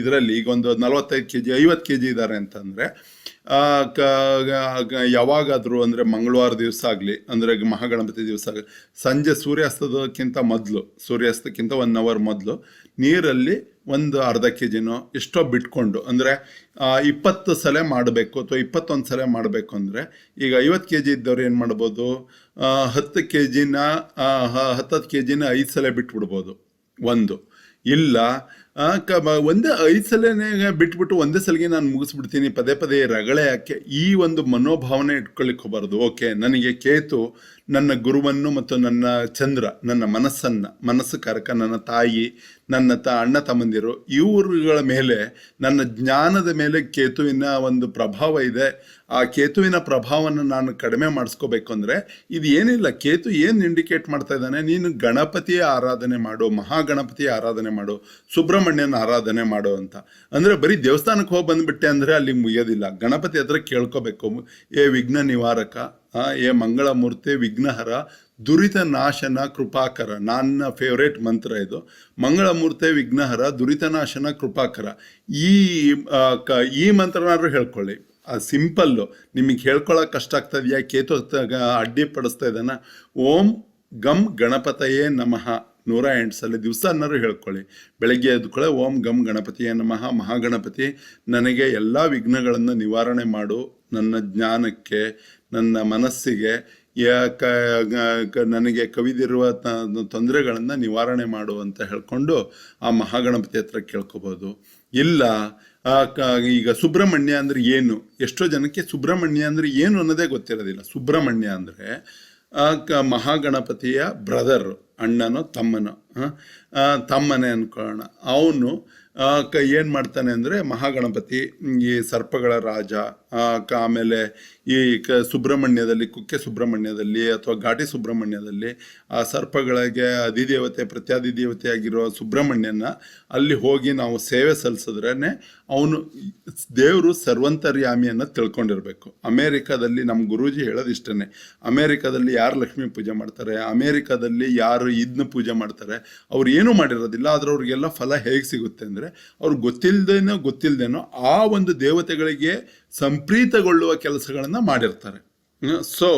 ಇದರಲ್ಲಿ, ಈಗ ಒಂದು 45 kg 50 kg ಇದ್ದಾರೆ ಅಂತಂದರೆ ಯಾವಾಗಾದರೂ ಅಂದರೆ ಮಂಗಳವಾರ ದಿವಸ ಆಗಲಿ, ಅಂದರೆ ಮಹಾಗಣಪತಿ ದಿವಸ ಆಗಲಿ, ಸಂಜೆ ಸೂರ್ಯಾಸ್ತಕ್ಕಿಂತ 1 hour ಮೊದಲು ನೀರಲ್ಲಿ ಒಂದು ಅರ್ಧ kgನೋ ಎಷ್ಟೋ ಬಿಟ್ಕೊಂಡು, ಅಂದರೆ 20 ಸಲ ಮಾಡಬೇಕು ಅಥವಾ 21 ಸಲ ಮಾಡಬೇಕು ಅಂದರೆ, ಈಗ 50 kg ಇದ್ದವ್ರು ಏನು ಮಾಡ್ಬೋದು, 10 kgನ 5 ಸಲ ಬಿಟ್ಬಿಡ್ಬೋದು. ಒಂದು, ಇಲ್ಲ ಒಂದೇ 5 ಸಲನೇ ಬಿಟ್ಬಿಟ್ಟು ಒಂದೇ ಸಲಿಗೆ ನಾನು ಮುಗಿಸ್ಬಿಡ್ತೀನಿ, ಪದೇ ರಗಳೆ ಯಾಕೆ, ಈ ಒಂದು ಮನೋಭಾವನೆ ಇಟ್ಕೊಳ್ಳಿಕ್ಕೆ ಹೋಗಬಾರ್ದು. ಓಕೆ, ನನಗೆ ಕೇತು ನನ್ನ ಗುರುವನ್ನು ಮತ್ತು ನನ್ನ ಚಂದ್ರ ನನ್ನ ಮನಸ್ಸು ಕಾರಕ, ನನ್ನ ತಾಯಿ, ನನ್ನ ಅಣ್ಣ ತಮ್ಮಂದಿರು ಇವ್ರುಗಳ ಮೇಲೆ ನನ್ನ ಜ್ಞಾನದ ಮೇಲೆ ಕೇತುವಿನ ಒಂದು ಪ್ರಭಾವ ಇದೆ. ಆ ಕೇತುವಿನ ಪ್ರಭಾವವನ್ನು ನಾನು ಕಡಿಮೆ ಮಾಡಿಸ್ಕೋಬೇಕು ಅಂದರೆ ಇದು ಏನಿಲ್ಲ, ಕೇತು ಏನು ಇಂಡಿಕೇಟ್ ಮಾಡ್ತಾ ಇದ್ದಾನೆ, ನೀನು ಗಣಪತಿಯ ಆರಾಧನೆ ಮಾಡು, ಮಹಾಗಣಪತಿಯ ಆರಾಧನೆ ಮಾಡು, ಸುಬ್ರಹ್ಮಣ್ಯನ ಆರಾಧನೆ ಮಾಡು ಅಂತ. ಅಂದರೆ ಬರೀ ದೇವಸ್ಥಾನಕ್ಕೆ ಹೋಗಿ ಬಂದುಬಿಟ್ಟೆ ಅಂದರೆ ಅಲ್ಲಿ ಮುಗಿಯೋದಿಲ್ಲ. ಗಣಪತಿ ಹತ್ರ ಕೇಳ್ಕೋಬೇಕು, ಏ ವಿಘ್ನ ನಿವಾರಕ, ಏ ಮಂಗಳಮೂರ್ತಿ ವಿಘ್ನಹರ, ದುರಿತ ನಾಶನ ಕೃಪಾಕರ. ನನ್ನ ಫೇವ್ರೇಟ್ ಮಂತ್ರ ಇದು. ಮಂಗಳಮೂರ್ತಿ ವಿಘ್ನಹರ, ದುರಿತನಾಶನ ಕೃಪಾಕರ. ಈ ಮಂತ್ರನಾದ್ರೂ ಹೇಳ್ಕೊಳ್ಳಿ. ಸಿಂಪಲ್ಲು, ನಿಮಗೆ ಹೇಳ್ಕೊಳ್ಳೋಕೆ ಕಷ್ಟ ಆಗ್ತದೆಯಾ? ಕೇತು ಅಡ್ಡಿಪಡಿಸ್ತಾ ಇದ್ದಾನ. ಓಂ ಗಮ್ ಗಣಪತಯೇ ನಮಃ 108 ಸಲ ದಿವಸ ಅನ್ನೋರು ಹೇಳ್ಕೊಳ್ಳಿ. ಬೆಳಗ್ಗೆ ಎದ್ಕೊಳ್ಳೆ ಓಂ ಗಮ್ ಗಣಪತಿಯೇ ನಮಃ. ಮಹಾಗಣಪತಿ ನನಗೆ ಎಲ್ಲ ವಿಘ್ನಗಳನ್ನು ನಿವಾರಣೆ ಮಾಡು, ನನ್ನ ಜ್ಞಾನಕ್ಕೆ, ನನ್ನ ಮನಸ್ಸಿಗೆ, ನನಗೆ ಕವಿದಿರುವ ತೊಂದರೆಗಳನ್ನು ನಿವಾರಣೆ ಮಾಡು ಅಂತ ಹೇಳ್ಕೊಂಡು ಆ ಮಹಾಗಣಪತಿ ಹತ್ರ ಕೇಳ್ಕೊಬೋದು. ಇಲ್ಲ ಈಗ ಸುಬ್ರಹ್ಮಣ್ಯ ಅಂದರೆ ಏನು, ಎಷ್ಟೋ ಜನಕ್ಕೆ ಸುಬ್ರಹ್ಮಣ್ಯ ಅಂದರೆ ಏನು ಅನ್ನೋದೇ ಗೊತ್ತಿರೋದಿಲ್ಲ. ಸುಬ್ರಹ್ಮಣ್ಯ ಅಂದರೆ ಮಹಾಗಣಪತಿಯ ಬ್ರದರ್, ಅಣ್ಣನೋ ತಮ್ಮನೇ ಅನ್ಕೊಳ್ಳೋಣ. ಅವನು ಏನು ಮಾಡ್ತಾನೆ ಅಂದರೆ ಮಹಾಗಣಪತಿ ಈ ಸರ್ಪಗಳ ರಾಜ, ಆಮೇಲೆ ಈ ಸುಬ್ರಹ್ಮಣ್ಯದಲ್ಲಿ, ಕುಕ್ಕೆ ಸುಬ್ರಹ್ಮಣ್ಯದಲ್ಲಿ ಅಥವಾ ಘಾಟಿ ಸುಬ್ರಹ್ಮಣ್ಯದಲ್ಲಿ ಆ ಸರ್ಪಗಳಿಗೆ ಅಧಿದೇವತೆ ಪ್ರತ್ಯಾಧಿದೇವತೆ ಆಗಿರೋ ಸುಬ್ರಹ್ಮಣ್ಯನ ಅಲ್ಲಿ ಹೋಗಿ ನಾವು ಸೇವೆ ಸಲ್ಲಿಸಿದ್ರೇ ಅವನು ದೇವರು ಸರ್ವಂತರ್ಯಾಮಿಯನ್ನು ತಿಳ್ಕೊಂಡಿರ್ಬೇಕು. ಅಮೇರಿಕಾದಲ್ಲಿ ನಮ್ಮ ಗುರೂಜಿ ಹೇಳೋದಿಷ್ಟೇ, ಅಮೇರಿಕಾದಲ್ಲಿ ಯಾರು ಲಕ್ಷ್ಮೀ ಪೂಜೆ ಮಾಡ್ತಾರೆ, ಅಮೇರಿಕಾದಲ್ಲಿ ಯಾರು ಇದನ್ನ ಪೂಜೆ ಮಾಡ್ತಾರೆ, ಅವ್ರು ಏನೂ ಮಾಡಿರೋದಿಲ್ಲ, ಆದ್ರೆ ಅವ್ರಿಗೆಲ್ಲ ಫಲ ಹೇಗೆ ಸಿಗುತ್ತೆ ಅಂದರೆ ಅವ್ರು ಗೊತ್ತಿಲ್ಲದೇನೋ ಆ ಒಂದು ದೇವತೆಗಳಿಗೆ ಸಂಪ್ರೀತಗೊಳ್ಳುವ ಕೆಲಸಗಳನ್ನು ಮಾಡಿರ್ತಾರೆ. ಸೊ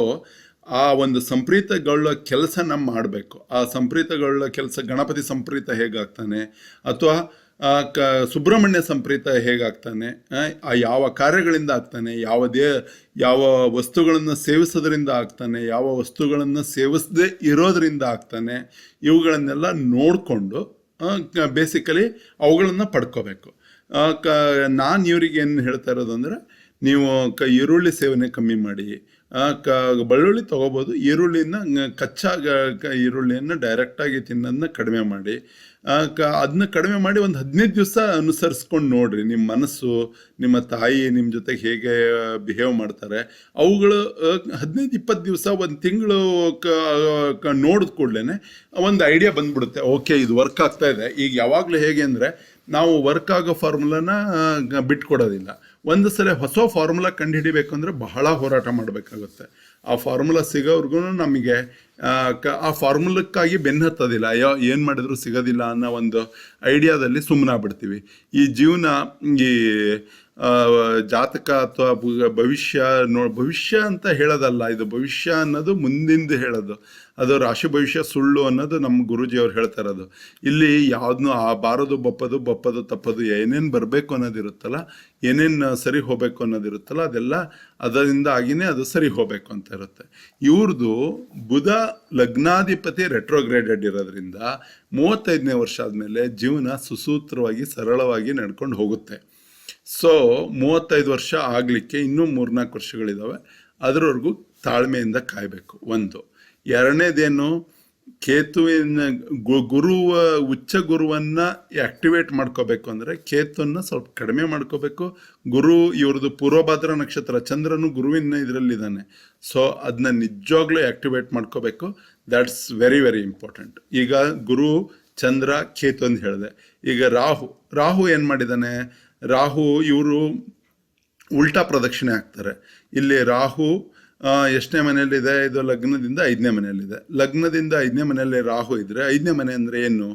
ಆ ಒಂದು ಸಂಪ್ರೀತಗೊಳ್ಳೋ ಕೆಲಸನ ಮಾಡಬೇಕು. ಆ ಸಂಪ್ರೀತಗೊಳ್ಳೋ ಕೆಲಸ, ಗಣಪತಿ ಸಂಪ್ರೀತ ಹೇಗಾಗ್ತಾನೆ ಅಥವಾ ಸುಬ್ರಹ್ಮಣ್ಯ ಸಂಪ್ರೀತ ಹೇಗಾಗ್ತಾನೆ, ಯಾವ ಕಾರ್ಯಗಳಿಂದ ಆಗ್ತಾನೆ, ಯಾವ ವಸ್ತುಗಳನ್ನು ಸೇವಿಸೋದ್ರಿಂದ ಆಗ್ತಾನೆ, ಯಾವ ವಸ್ತುಗಳನ್ನು ಸೇವಿಸದೇ ಇರೋದ್ರಿಂದ ಆಗ್ತಾನೆ, ಇವುಗಳನ್ನೆಲ್ಲ ನೋಡಿಕೊಂಡು ಬೇಸಿಕಲಿ ಅವುಗಳನ್ನು ಪಡ್ಕೋಬೇಕು. ನಾನು ಇವ್ರಿಗೆ ಏನು ಹೇಳ್ತಾ ಇರೋದು ಅಂದರೆ, ನೀವು ಈರುಳ್ಳಿ ಸೇವನೆ ಕಮ್ಮಿ ಮಾಡಿ, ಬೆಳ್ಳುಳ್ಳಿ ತೊಗೋಬೋದು, ಈರುಳ್ಳಿನ ಕಚ್ಚಾ ಈರುಳ್ಳಿಯನ್ನು ಡೈರೆಕ್ಟಾಗಿ ತಿನ್ನೋದನ್ನ ಕಡಿಮೆ ಮಾಡಿ, ಅದನ್ನ ಕಡಿಮೆ ಮಾಡಿ ಒಂದು 15 ದಿವಸ ಅನುಸರಿಸ್ಕೊಂಡು ನೋಡ್ರಿ. ನಿಮ್ಮ ಮನಸ್ಸು, ನಿಮ್ಮ ತಾಯಿ ನಿಮ್ಮ ಜೊತೆಗೆ ಹೇಗೆ ಬಿಹೇವ್ ಮಾಡ್ತಾರೆ, ಅವುಗಳು 15-20 ದಿವಸ, ಒಂದು ತಿಂಗಳು ನೋಡಿದ ಕೂಡಲೇ ಒಂದು ಐಡಿಯಾ ಬಂದ್ಬಿಡುತ್ತೆ. ಓಕೆ, ಇದು ವರ್ಕ್ ಆಗ್ತಾ ಇದೆ. ಈಗ ಯಾವಾಗಲೂ ಹೇಗೆ ಅಂದರೆ, ನಾವು ವರ್ಕ್ ಆಗೋ ಫಾರ್ಮುಲಾನ ಬಿಟ್ಕೊಡೋದಿಲ್ಲ. ಒಂದು ಸಲ ಹೊಸ ಫಾರ್ಮುಲಾ ಕಂಡುಹಿಡಿಬೇಕು ಅಂದರೆ ಬಹಳ ಹೋರಾಟ ಮಾಡಬೇಕಾಗುತ್ತೆ. ಆ ಫಾರ್ಮುಲಾ ಸಿಗೋವ್ರಿಗೂ ನಮಗೆ ಆ ಫಾರ್ಮುಲಕ್ಕಾಗಿ ಬೆನ್ನು ಹತ್ತೋದಿಲ್ಲ, ಅಯ್ಯೋ ಏನು ಮಾಡಿದ್ರು ಸಿಗೋದಿಲ್ಲ ಅನ್ನೋ ಒಂದು ಐಡಿಯಾದಲ್ಲಿ ಸುಮ್ಮನಾಗ್ಬಿಡ್ತೀವಿ. ಈ ಜೀವನ, ಈ ಜಾತಕ ಅಥವಾ ಭವಿಷ್ಯ ಅಂತ ಹೇಳೋದಲ್ಲ, ಇದು ಭವಿಷ್ಯ ಅನ್ನೋದು ಮುಂದಿಂದು ಹೇಳೋದು. ಅದು ರಾಶಿ ಭವಿಷ್ಯ ಸುಳ್ಳು ಅನ್ನೋದು ನಮ್ಮ ಗುರೂಜಿಯವ್ರು ಹೇಳ್ತಾ ಇರೋದು. ಇಲ್ಲಿ ಯಾವುದನ್ನು ಬಾರದು ಬಪ್ಪದು ತಪ್ಪದು, ಏನೇನು ಬರಬೇಕು ಅನ್ನೋದಿರುತ್ತಲ್ಲ, ಏನೇನು ಸರಿ ಹೋಗಬೇಕು ಅನ್ನೋದಿರುತ್ತಲ್ಲ, ಅದೆಲ್ಲ ಅದರಿಂದ ಆಗಿನೇ ಅದು ಸರಿ ಹೋಗಬೇಕು ಅಂತ ಇರುತ್ತೆ. ಇವ್ರದ್ದು ಬುಧ ಲಗ್ನಾಧಿಪತಿ ರೆಟ್ರೋಗ್ರೇಡೆಡ್ ಇರೋದ್ರಿಂದ 35ನೇ ವರ್ಷ ಆದಮೇಲೆ ಜೀವನ ಸುಸೂತ್ರವಾಗಿ ಸರಳವಾಗಿ ನಡ್ಕೊಂಡು ಹೋಗುತ್ತೆ. ಸೊ 35 ವರ್ಷ ಆಗಲಿಕ್ಕೆ ಇನ್ನೂ 3-4 ವರ್ಷಗಳಿದ್ದಾವೆ. ಅದರವರೆಗೂ ತಾಳ್ಮೆಯಿಂದ ಕಾಯಬೇಕು. ಒಂದು. ಎರಡನೇದೇನು, ಕೇತುವಿನ ಉಚ್ಚ ಗುರುವನ್ನು ಆ್ಯಕ್ಟಿವೇಟ್ ಮಾಡ್ಕೋಬೇಕು ಅಂದರೆ ಕೇತುವನ್ನು ಸ್ವಲ್ಪ ಕಡಿಮೆ ಮಾಡ್ಕೋಬೇಕು. ಇವ್ರದ್ದು ಪೂರ್ವಭಾದ್ರ ನಕ್ಷತ್ರ, ಚಂದ್ರನು ಗುರುವಿನ ಇದರಲ್ಲಿದ್ದಾನೆ. ಸೊ ಅದನ್ನ ನಿಜವಾಗ್ಲೂ ಆ್ಯಕ್ಟಿವೇಟ್ ಮಾಡ್ಕೋಬೇಕು. That's very very important. ಈಗ ಗುರು, ಚಂದ್ರ, ಕೇತು ಅಂತ ಹೇಳಿದೆ. ಈಗ ರಾಹು ಏನು ಮಾಡಿದ್ದಾನೆ, ರಾಹು ಇವರು ಉಲ್ಟಾ ಪ್ರದಕ್ಷಿಣೆ ಆಗ್ತಾರೆ. ಇಲ್ಲಿ ರಾಹು ಎಷ್ಟನೇ ಮನೆಯಲ್ಲಿದೆ, ಇದು ಲಗ್ನದಿಂದ 5ನೇ ಮನೆಯಲ್ಲಿದೆ. ಲಗ್ನದಿಂದ 5ನೇ ಮನೆಯಲ್ಲಿ ರಾಹು ಇದ್ದರೆ, 5ನೇ ಮನೆ ಅಂದರೆ ಏನು,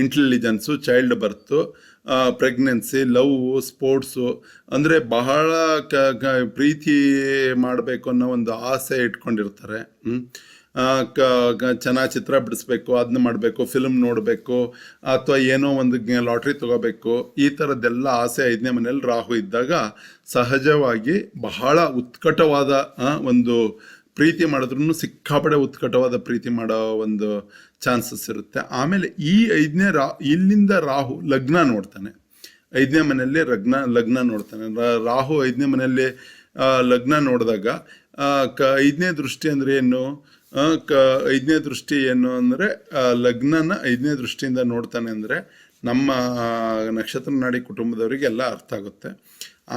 ಇಂಟೆಲಿಜೆನ್ಸು, ಚೈಲ್ಡ್ ಬರ್ತು, ಪ್ರೆಗ್ನೆನ್ಸಿ, ಲವ್, ಸ್ಪೋರ್ಟ್ಸು, ಅಂದರೆ ಬಹಳ ಪ್ರೀತಿ ಮಾಡಬೇಕು ಅನ್ನೋ ಒಂದು ಆಸೆ ಇಟ್ಕೊಂಡಿರ್ತಾರೆ. ಚೆನ್ನಾಗಿ ಚಿತ್ರ ಬಿಡಿಸ್ಬೇಕು, ಅದನ್ನ ಮಾಡಬೇಕು, ಫಿಲ್ಮ್ ನೋಡಬೇಕು, ಅಥವಾ ಏನೋ ಒಂದು ಲಾಟ್ರಿ ತೊಗೋಬೇಕು, ಈ ಥರದ್ದೆಲ್ಲ ಆಸೆ 5ನೇ ಮನೇಲಿ ರಾಹು ಇದ್ದಾಗ ಸಹಜವಾಗಿ ಬಹಳ ಉತ್ಕಟವಾದ ಒಂದು ಪ್ರೀತಿ ಮಾಡಿದ್ರೂ ಸಿಕ್ಕಾಪಡೆ ಉತ್ಕಟವಾದ ಪ್ರೀತಿ ಮಾಡೋ ಒಂದು ಚಾನ್ಸಸ್ ಇರುತ್ತೆ. ಆಮೇಲೆ ಈ ಇಲ್ಲಿಂದ ರಾಹು ಲಗ್ನ ನೋಡ್ತಾನೆ, 5ನೇ ಮನೆಯಲ್ಲಿ ಲಗ್ನ ನೋಡ್ತಾನೆ. ರಾಹು 5ನೇ ಮನೆಯಲ್ಲಿ ಲಗ್ನ ನೋಡಿದಾಗ 5ನೇ ದೃಷ್ಟಿ ಅಂದರೆ ಏನು, 5ನೇ ದೃಷ್ಟಿ ಏನು ಅಂದರೆ ಲಗ್ನನ 5ನೇ ದೃಷ್ಟಿಯಿಂದ ನೋಡ್ತಾನೆ ಅಂದರೆ ನಮ್ಮ ನಕ್ಷತ್ರ ನಾಡಿ ಕುಟುಂಬದವರಿಗೆಲ್ಲ ಅರ್ಥ ಆಗುತ್ತೆ.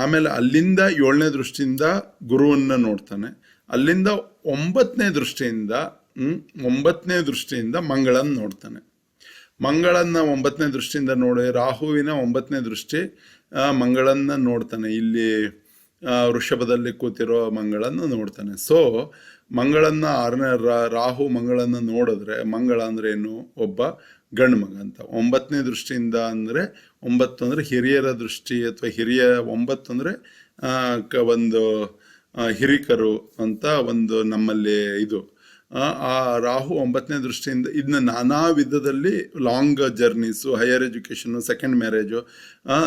ಆಮೇಲೆ ಅಲ್ಲಿಂದ 7ನೇ ದೃಷ್ಟಿಯಿಂದ ಗುರುವನ್ನು ನೋಡ್ತಾನೆ. ಅಲ್ಲಿಂದ 9ನೇ ದೃಷ್ಟಿಯಿಂದ 9ನೇ ದೃಷ್ಟಿಯಿಂದ ಮಂಗಳನ ನೋಡ್ತಾನೆ. ಮಂಗಳನ್ನ 9ನೇ ದೃಷ್ಟಿಯಿಂದ ನೋಡಿ, ರಾಹುವಿನ 9ನೇ ದೃಷ್ಟಿ ಮಂಗಳನ್ನ ನೋಡ್ತಾನೆ. ಇಲ್ಲಿ ವೃಷಭದಲ್ಲಿ ಕೂತಿರೋ ಮಂಗಳನ್ನ ನೋಡ್ತಾನೆ. ಸೊ ಮಂಗಳನ್ನ 6ನೇ ರಾಹು ಮಂಗಳನ್ನ ನೋಡಿದ್ರೆ, ಮಂಗಳ ಅಂದ್ರೆ ಏನು? ಒಬ್ಬ ಗಂಡು ಮಗ ಅಂತ. 9ನೇ ದೃಷ್ಟಿಯಿಂದ ಅಂದರೆ 9 ಅಂದರೆ ಹಿರಿಯರ ದೃಷ್ಟಿ, ಅಥವಾ ಹಿರಿಯ 9 ಅಂದರೆ ಒಂದು ಹಿರಿಕರು ಅಂತ ಒಂದು ನಮ್ಮಲ್ಲಿ ಇದು. ಆ ರಾಹು 9ನೇ ದೃಷ್ಟಿಯಿಂದ ಇದನ್ನ ನಾನಾ ವಿಧದಲ್ಲಿ long journeys, higher education, second marriage,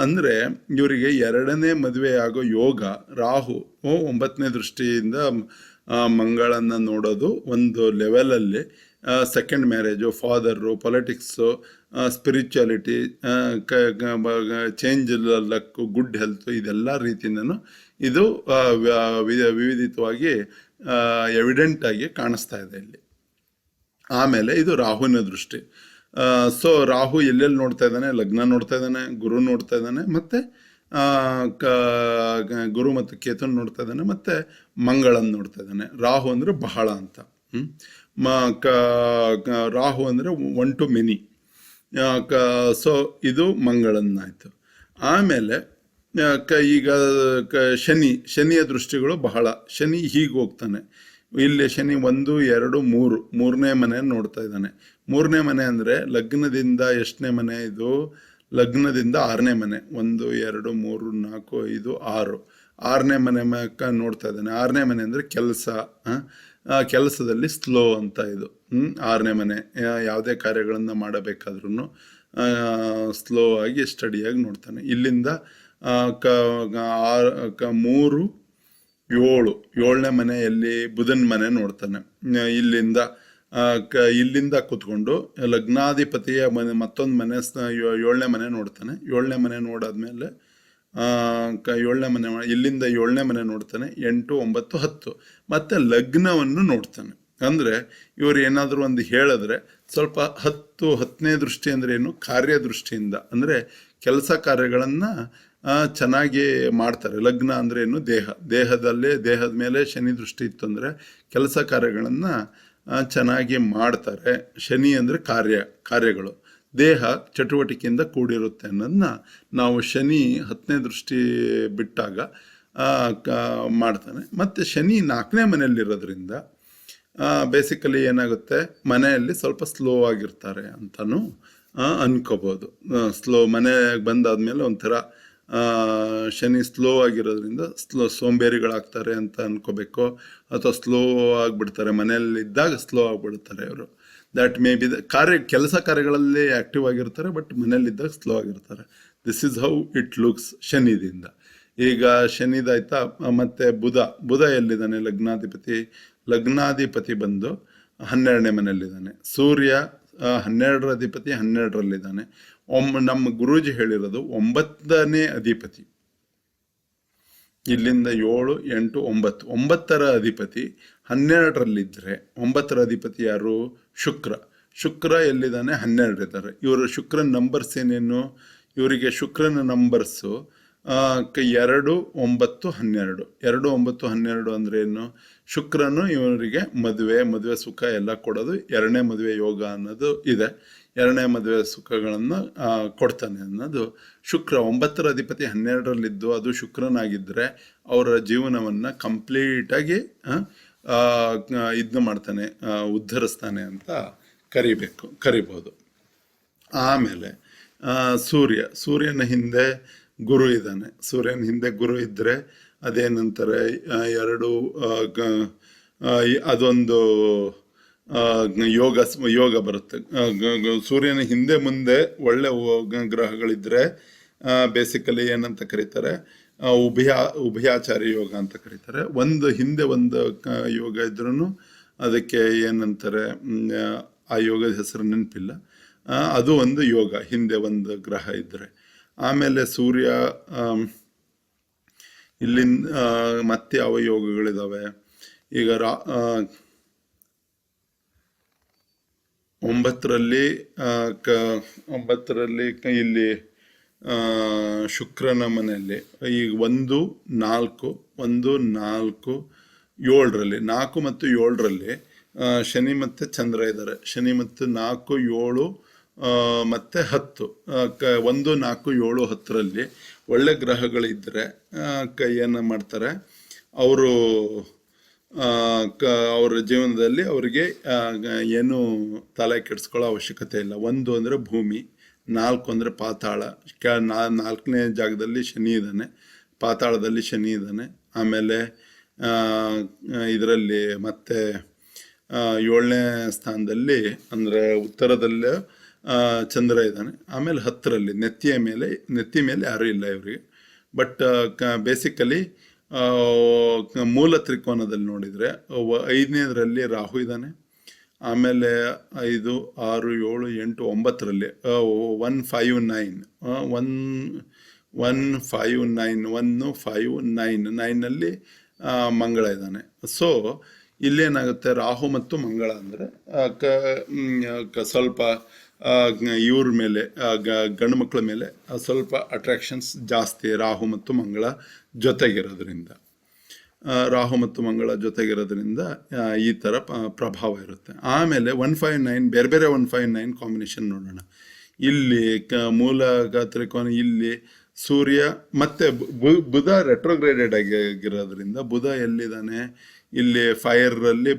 ಅಂದರೆ ಇವರಿಗೆ 2ನೇ ಮದುವೆ ಆಗೋ ಯೋಗ. ರಾಹು 9ನೇ ದೃಷ್ಟಿಯಿಂದ ಮಂಗಳನ್ನ ನೋಡೋದು ಒಂದು ಲೆವೆಲಲ್ಲಿ second marriage, father, politics, spirituality, change luck, good health, ಇದೆಲ್ಲ ರೀತಿಯಿಂದನೂ ಇದು ವಿವಿಧಿತವಾಗಿ ಎವಿಡೆಂಟ್ ಆಗಿ ಕಾಣಿಸ್ತಾ ಇದೆ ಇಲ್ಲಿ. ಆಮೇಲೆ ಇದು ರಾಹುವಿನ ದೃಷ್ಟಿ. ಸೊ ರಾಹು ಎಲ್ಲೆಲ್ಲಿ ನೋಡ್ತಾ ಇದ್ದಾನೆ? ಲಗ್ನ ನೋಡ್ತಾ ಇದ್ದಾನೆ, ಗುರು ನೋಡ್ತಾ ಇದ್ದಾನೆ, ಮತ್ತು ಗುರು ಮತ್ತು ಕೇತುನ್ ನೋಡ್ತಾ ಇದ್ದಾನೆ, ಮತ್ತು ಮಂಗಳನ್ ನೋಡ್ತಾ ಇದ್ದಾನೆ. ರಾಹು ಅಂದರೆ ಬಹಳ ಅಂತ. ರಾಹು ಅಂದರೆ 1 to many. ಸೊ ಇದು ಮಂಗಳನ್ನಾಯಿತು. ಆಮೇಲೆ ಈಗ ಶನಿಯ ದೃಷ್ಟಿಗಳು ಬಹಳ. ಶನಿ ಹೀಗೆ ಹೋಗ್ತಾನೆ. ಇಲ್ಲಿ ಶನಿ 1, 2, 3 3ನೇ ಮನೆ ನೋಡ್ತಾ ಇದ್ದಾನೆ. 3ನೇ ಮನೆ ಅಂದರೆ ಲಗ್ನದಿಂದ ಎಷ್ಟನೇ ಮನೆ ಇದು? ಲಗ್ನದಿಂದ 6ನೇ ಮನೆ. 1, 2, 3, 4, 5, 6 6ನೇ ಮನೆ ನೋಡ್ತಾ ಇದ್ದಾನೆ. 6ನೇ ಮನೆ ಅಂದರೆ ಕೆಲಸ, ಕೆಲಸದಲ್ಲಿ ಸ್ಲೋ ಅಂತ ಇದು. 6ನೇ ಮನೆ ಯಾವುದೇ ಕಾರ್ಯಗಳನ್ನು ಮಾಡಬೇಕಾದ್ರೂ ಸ್ಲೋ ಆಗಿ ಸ್ಟಡಿಯಾಗಿ ನೋಡ್ತಾನೆ. ಇಲ್ಲಿಂದ 3, 7 7ನೇ ಮನೆಯಲ್ಲಿ ಬುಧನ ಮನೆ ನೋಡ್ತಾನೆ. ಇಲ್ಲಿಂದ ಕೂತ್ಕೊಂಡು ಲಗ್ನಾಧಿಪತಿಯ ಮನೆ ಮತ್ತೊಂದು ಮನೆ 7ನೇ ಮನೆ ನೋಡ್ತಾನೆ. 7ನೇ ಮನೆ ನೋಡಾದ್ಮೇಲೆ 7ನೇ ಮನೆ ಇಲ್ಲಿಂದ 7ನೇ ಮನೆ ನೋಡ್ತಾನೆ. 8, 9, 10 ಮತ್ತೆ ಲಗ್ನವನ್ನು ನೋಡ್ತಾನೆ. ಅಂದರೆ ಇವರು ಏನಾದರೂ ಒಂದು ಹೇಳಿದ್ರೆ ಸ್ವಲ್ಪ 10ನೇ ದೃಷ್ಟಿ ಅಂದರೆ ಏನು? ಕಾರ್ಯದೃಷ್ಟಿಯಿಂದ, ಅಂದರೆ ಕೆಲಸ ಕಾರ್ಯಗಳನ್ನು ಚೆನ್ನಾಗಿ ಮಾಡ್ತಾರೆ. ಲಗ್ನ ಅಂದರೆ ಏನು? ದೇಹದ ಮೇಲೆ ಶನಿ ದೃಷ್ಟಿ ಇತ್ತು ಅಂದರೆ ಕೆಲಸ ಕಾರ್ಯಗಳನ್ನು ಚೆನ್ನಾಗಿ ಮಾಡ್ತಾರೆ. ಶನಿ ಅಂದರೆ ಕಾರ್ಯಗಳು, ದೇಹ ಚಟುವಟಿಕೆಯಿಂದ ಕೂಡಿರುತ್ತೆ ಅನ್ನೋದನ್ನ ನಾವು ಶನಿ 10ನೇ ದೃಷ್ಟಿ ಬಿಟ್ಟಾಗ ಮಾಡ್ತಾನೆ. ಮತ್ತು ಶನಿ 4ನೇ ಮನೆಯಲ್ಲಿರೋದ್ರಿಂದ ಬೇಸಿಕಲಿ ಏನಾಗುತ್ತೆ, ಮನೆಯಲ್ಲಿ ಸ್ವಲ್ಪ ಸ್ಲೋ ಆಗಿರ್ತಾರೆ ಅಂತಲೂ ಅನ್ಕೋಬೋದು. ಸ್ಲೋ ಮನೆಗೆ ಬಂದಾದ್ಮೇಲೆ ಒಂಥರ ಶನಿ ಸ್ಲೋ ಆಗಿರೋದ್ರಿಂದ ಸೋಂಬೇರಿಗಳಾಗ್ತಾರೆ ಅಂತ ಅನ್ಕೋಬೇಕು, ಅಥವಾ ಸ್ಲೋ ಆಗಿಬಿಡ್ತಾರೆ. ಮನೆಯಲ್ಲಿದ್ದಾಗ ಸ್ಲೋ ಆಗಿಬಿಡ್ತಾರೆ ಇವರು. ದ್ಯಾಟ್ ಮೇ ಬಿ ಕೆಲಸ ಕಾರ್ಯಗಳಲ್ಲಿ ಆ್ಯಕ್ಟಿವ್ ಆಗಿರ್ತಾರೆ, ಬಟ್ ಮನೆಯಲ್ಲಿದ್ದಾಗ ಸ್ಲೋ ಆಗಿರ್ತಾರೆ. This is how it looks ಶನಿದಿಂದ. ಈಗ ಶನಿದಾಯ್ತಾ. ಮತ್ತು ಬುಧ ಎಲ್ಲಿದ್ದಾನೆ? ಲಗ್ನಾಧಿಪತಿ ಬಂದು 12ನೇ ಮನೆಯಲ್ಲಿದ್ದಾನೆ. ಸೂರ್ಯ 12ರ ಅಧಿಪತಿ 12ರಲ್ಲಿದ್ದಾನೆ. ನಮ್ಮ ಗುರೂಜಿ ಹೇಳಿರೋದು 9ನೇ ಅಧಿಪತಿ. ಇಲ್ಲಿಂದ 7, 8, 9 9ರ ಅಧಿಪತಿ 12ರಲ್ಲಿದ್ದರೆ 9ರ ಅಧಿಪತಿ ಯಾರು? ಶುಕ್ರ ಎಲ್ಲಿದ್ದಾನೆ? 12 ಇದ್ದಾರೆ. ಇವರು ಶುಕ್ರನ ನಂಬರ್ಸ್ ಏನೇನು? ಇವರಿಗೆ ಶುಕ್ರನ ನಂಬರ್ಸು 2, 9, 12 2, 9, 12 ಅಂದ್ರೆ ಏನು? ಶುಕ್ರನು ಇವರಿಗೆ ಮದುವೆ ಸುಖ ಎಲ್ಲ ಕೊಡೋದು. 2ನೇ ಮದುವೆ ಯೋಗ ಅನ್ನೋದು ಇದೆ. 2ನೇ ಮದುವೆ ಸುಖಗಳನ್ನು ಕೊಡ್ತಾನೆ ಅನ್ನೋದು ಶುಕ್ರ. 9ರ ಅಧಿಪತಿ 12ರಲ್ಲಿದ್ದು ಅದು ಶುಕ್ರನಾಗಿದ್ದರೆ ಅವರ ಜೀವನವನ್ನು ಕಂಪ್ಲೀಟಾಗಿ ಇದನ್ನ ಮಾಡ್ತಾನೆ, ಉದ್ಧರಿಸ್ತಾನೆ ಅಂತ ಕರಿಬೋದು. ಆಮೇಲೆ ಸೂರ್ಯನ ಹಿಂದೆ ಗುರು ಇದ್ದಾನೆ. ಸೂರ್ಯನ ಹಿಂದೆ ಗುರು ಇದ್ದರೆ ಅದೇನಂತಾರೆ, ಅದೊಂದು ಯೋಗ ಬರುತ್ತೆ. ಸೂರ್ಯನ ಹಿಂದೆ ಮುಂದೆ ಒಳ್ಳೆ ಗ್ರಹಗಳಿದ್ರೆ ಬೇಸಿಕಲಿ ಏನಂತ ಕರೀತಾರೆ? ಉಭಯಾಚಾರಿ ಯೋಗ ಅಂತ ಕರೀತಾರೆ. ಒಂದು ಹಿಂದೆ ಒಂದು ಯೋಗ ಇದ್ರೂ ಅದಕ್ಕೆ ಏನಂತಾರೆ, ಆ ಯೋಗದ ಹೆಸರು ನೆನಪಿಲ್ಲ. ಅದು ಒಂದು ಯೋಗ, ಹಿಂದೆ ಒಂದು ಗ್ರಹ ಇದ್ದರೆ. ಆಮೇಲೆ ಸೂರ್ಯ ಇಲ್ಲಿಂದ ಮತ್ತೆ ಯಾವ ಯೋಗಗಳಿದಾವೆ? ಈಗ ಒಂಬತ್ತರಲ್ಲಿ ಇಲ್ಲಿ ಶುಕ್ರನ ಮನೆಯಲ್ಲಿ ಈಗ 1, 4, 7ರಲ್ಲಿ 4 ಮತ್ತು 7ರಲ್ಲಿ ಶನಿ ಮತ್ತು ಚಂದ್ರ ಇದ್ದಾರೆ. ಶನಿ ಮತ್ತು 4, 7 ಮತ್ತು 10 1, 4, 7, 10ರಲ್ಲಿ ಒಳ್ಳೆ ಗ್ರಹಗಳಿದ್ದರೆ ಏನು ಮಾಡ್ತಾರೆ ಅವರು ಅವರ ಜೀವನದಲ್ಲಿ ಅವರಿಗೆ ಏನು ತಲೆ ಕೆಡಿಸ್ಕೊಳ್ಳೋ ಅವಶ್ಯಕತೆ ಇಲ್ಲ. 1 ಅಂದರೆ ಭೂಮಿ, 4 ಅಂದರೆ ಪಾತಾಳ. 4ನೇ ಜಾಗದಲ್ಲಿ ಶನಿ ಇದ್ದಾನೆ, ಪಾತಾಳದಲ್ಲಿ ಶನಿ ಇದ್ದಾನೆ. ಆಮೇಲೆ ಇದರಲ್ಲಿ ಮತ್ತೆ 7ನೇ ಸ್ಥಾನದಲ್ಲಿ ಅಂದರೆ ಉತ್ತರದಲ್ಲೇ ಚಂದ್ರ ಇದ್ದಾನೆ. ಆಮೇಲೆ 10ರಲ್ಲಿ ನೆತ್ತಿ ಮೇಲೆ ಯಾರೂ ಇಲ್ಲ ಇವರಿಗೆ. ಬಟ್ ಬೇಸಿಕಲಿ ಮೂಲ ತ್ರಿಕೋನದಲ್ಲಿ ನೋಡಿದರೆ 5ನೇದರಲ್ಲಿ ರಾಹು ಇದ್ದಾನೆ. ಆಮೇಲೆ 5, 6, 7, 8, 9ರಲ್ಲಿ 159ನಲ್ಲಿ ಮಂಗಳ ಇದ್ದಾನೆ. ಸೊ ಇಲ್ಲೇನಾಗುತ್ತೆ, ರಾಹು ಮತ್ತು ಮಂಗಳ ಅಂದರೆ ಸ್ವಲ್ಪ ಇವ್ರ ಮೇಲೆ ಗಂಡು ಮಕ್ಕಳ ಮೇಲೆ ಸ್ವಲ್ಪ ಅಟ್ರಾಕ್ಷನ್ಸ್ ಜಾಸ್ತಿ ರಾಹು ಮತ್ತು ಮಂಗಳ ಜೊತೆಗಿರೋದ್ರಿಂದ. ಈ ಥರ ಪ್ರಭಾವ ಇರುತ್ತೆ. ಆಮೇಲೆ 159 ಬೇರೆ 159 ಕಾಂಬಿನೇಷನ್ ನೋಡೋಣ. ಇಲ್ಲಿ ಮೂಲ ತ್ರಿಕೋನ, ಇಲ್ಲಿ ಸೂರ್ಯ ಮತ್ತು ಬುಧ ರೆಟ್ರೋಗ್ರೇಡೆಡ್ ಆಗಿರೋದ್ರಿಂದ ಬುಧ ಎಲ್ಲಿದ್ದಾನೆ, ಇಲ್ಲಿ ಫೈರಲ್ಲಿ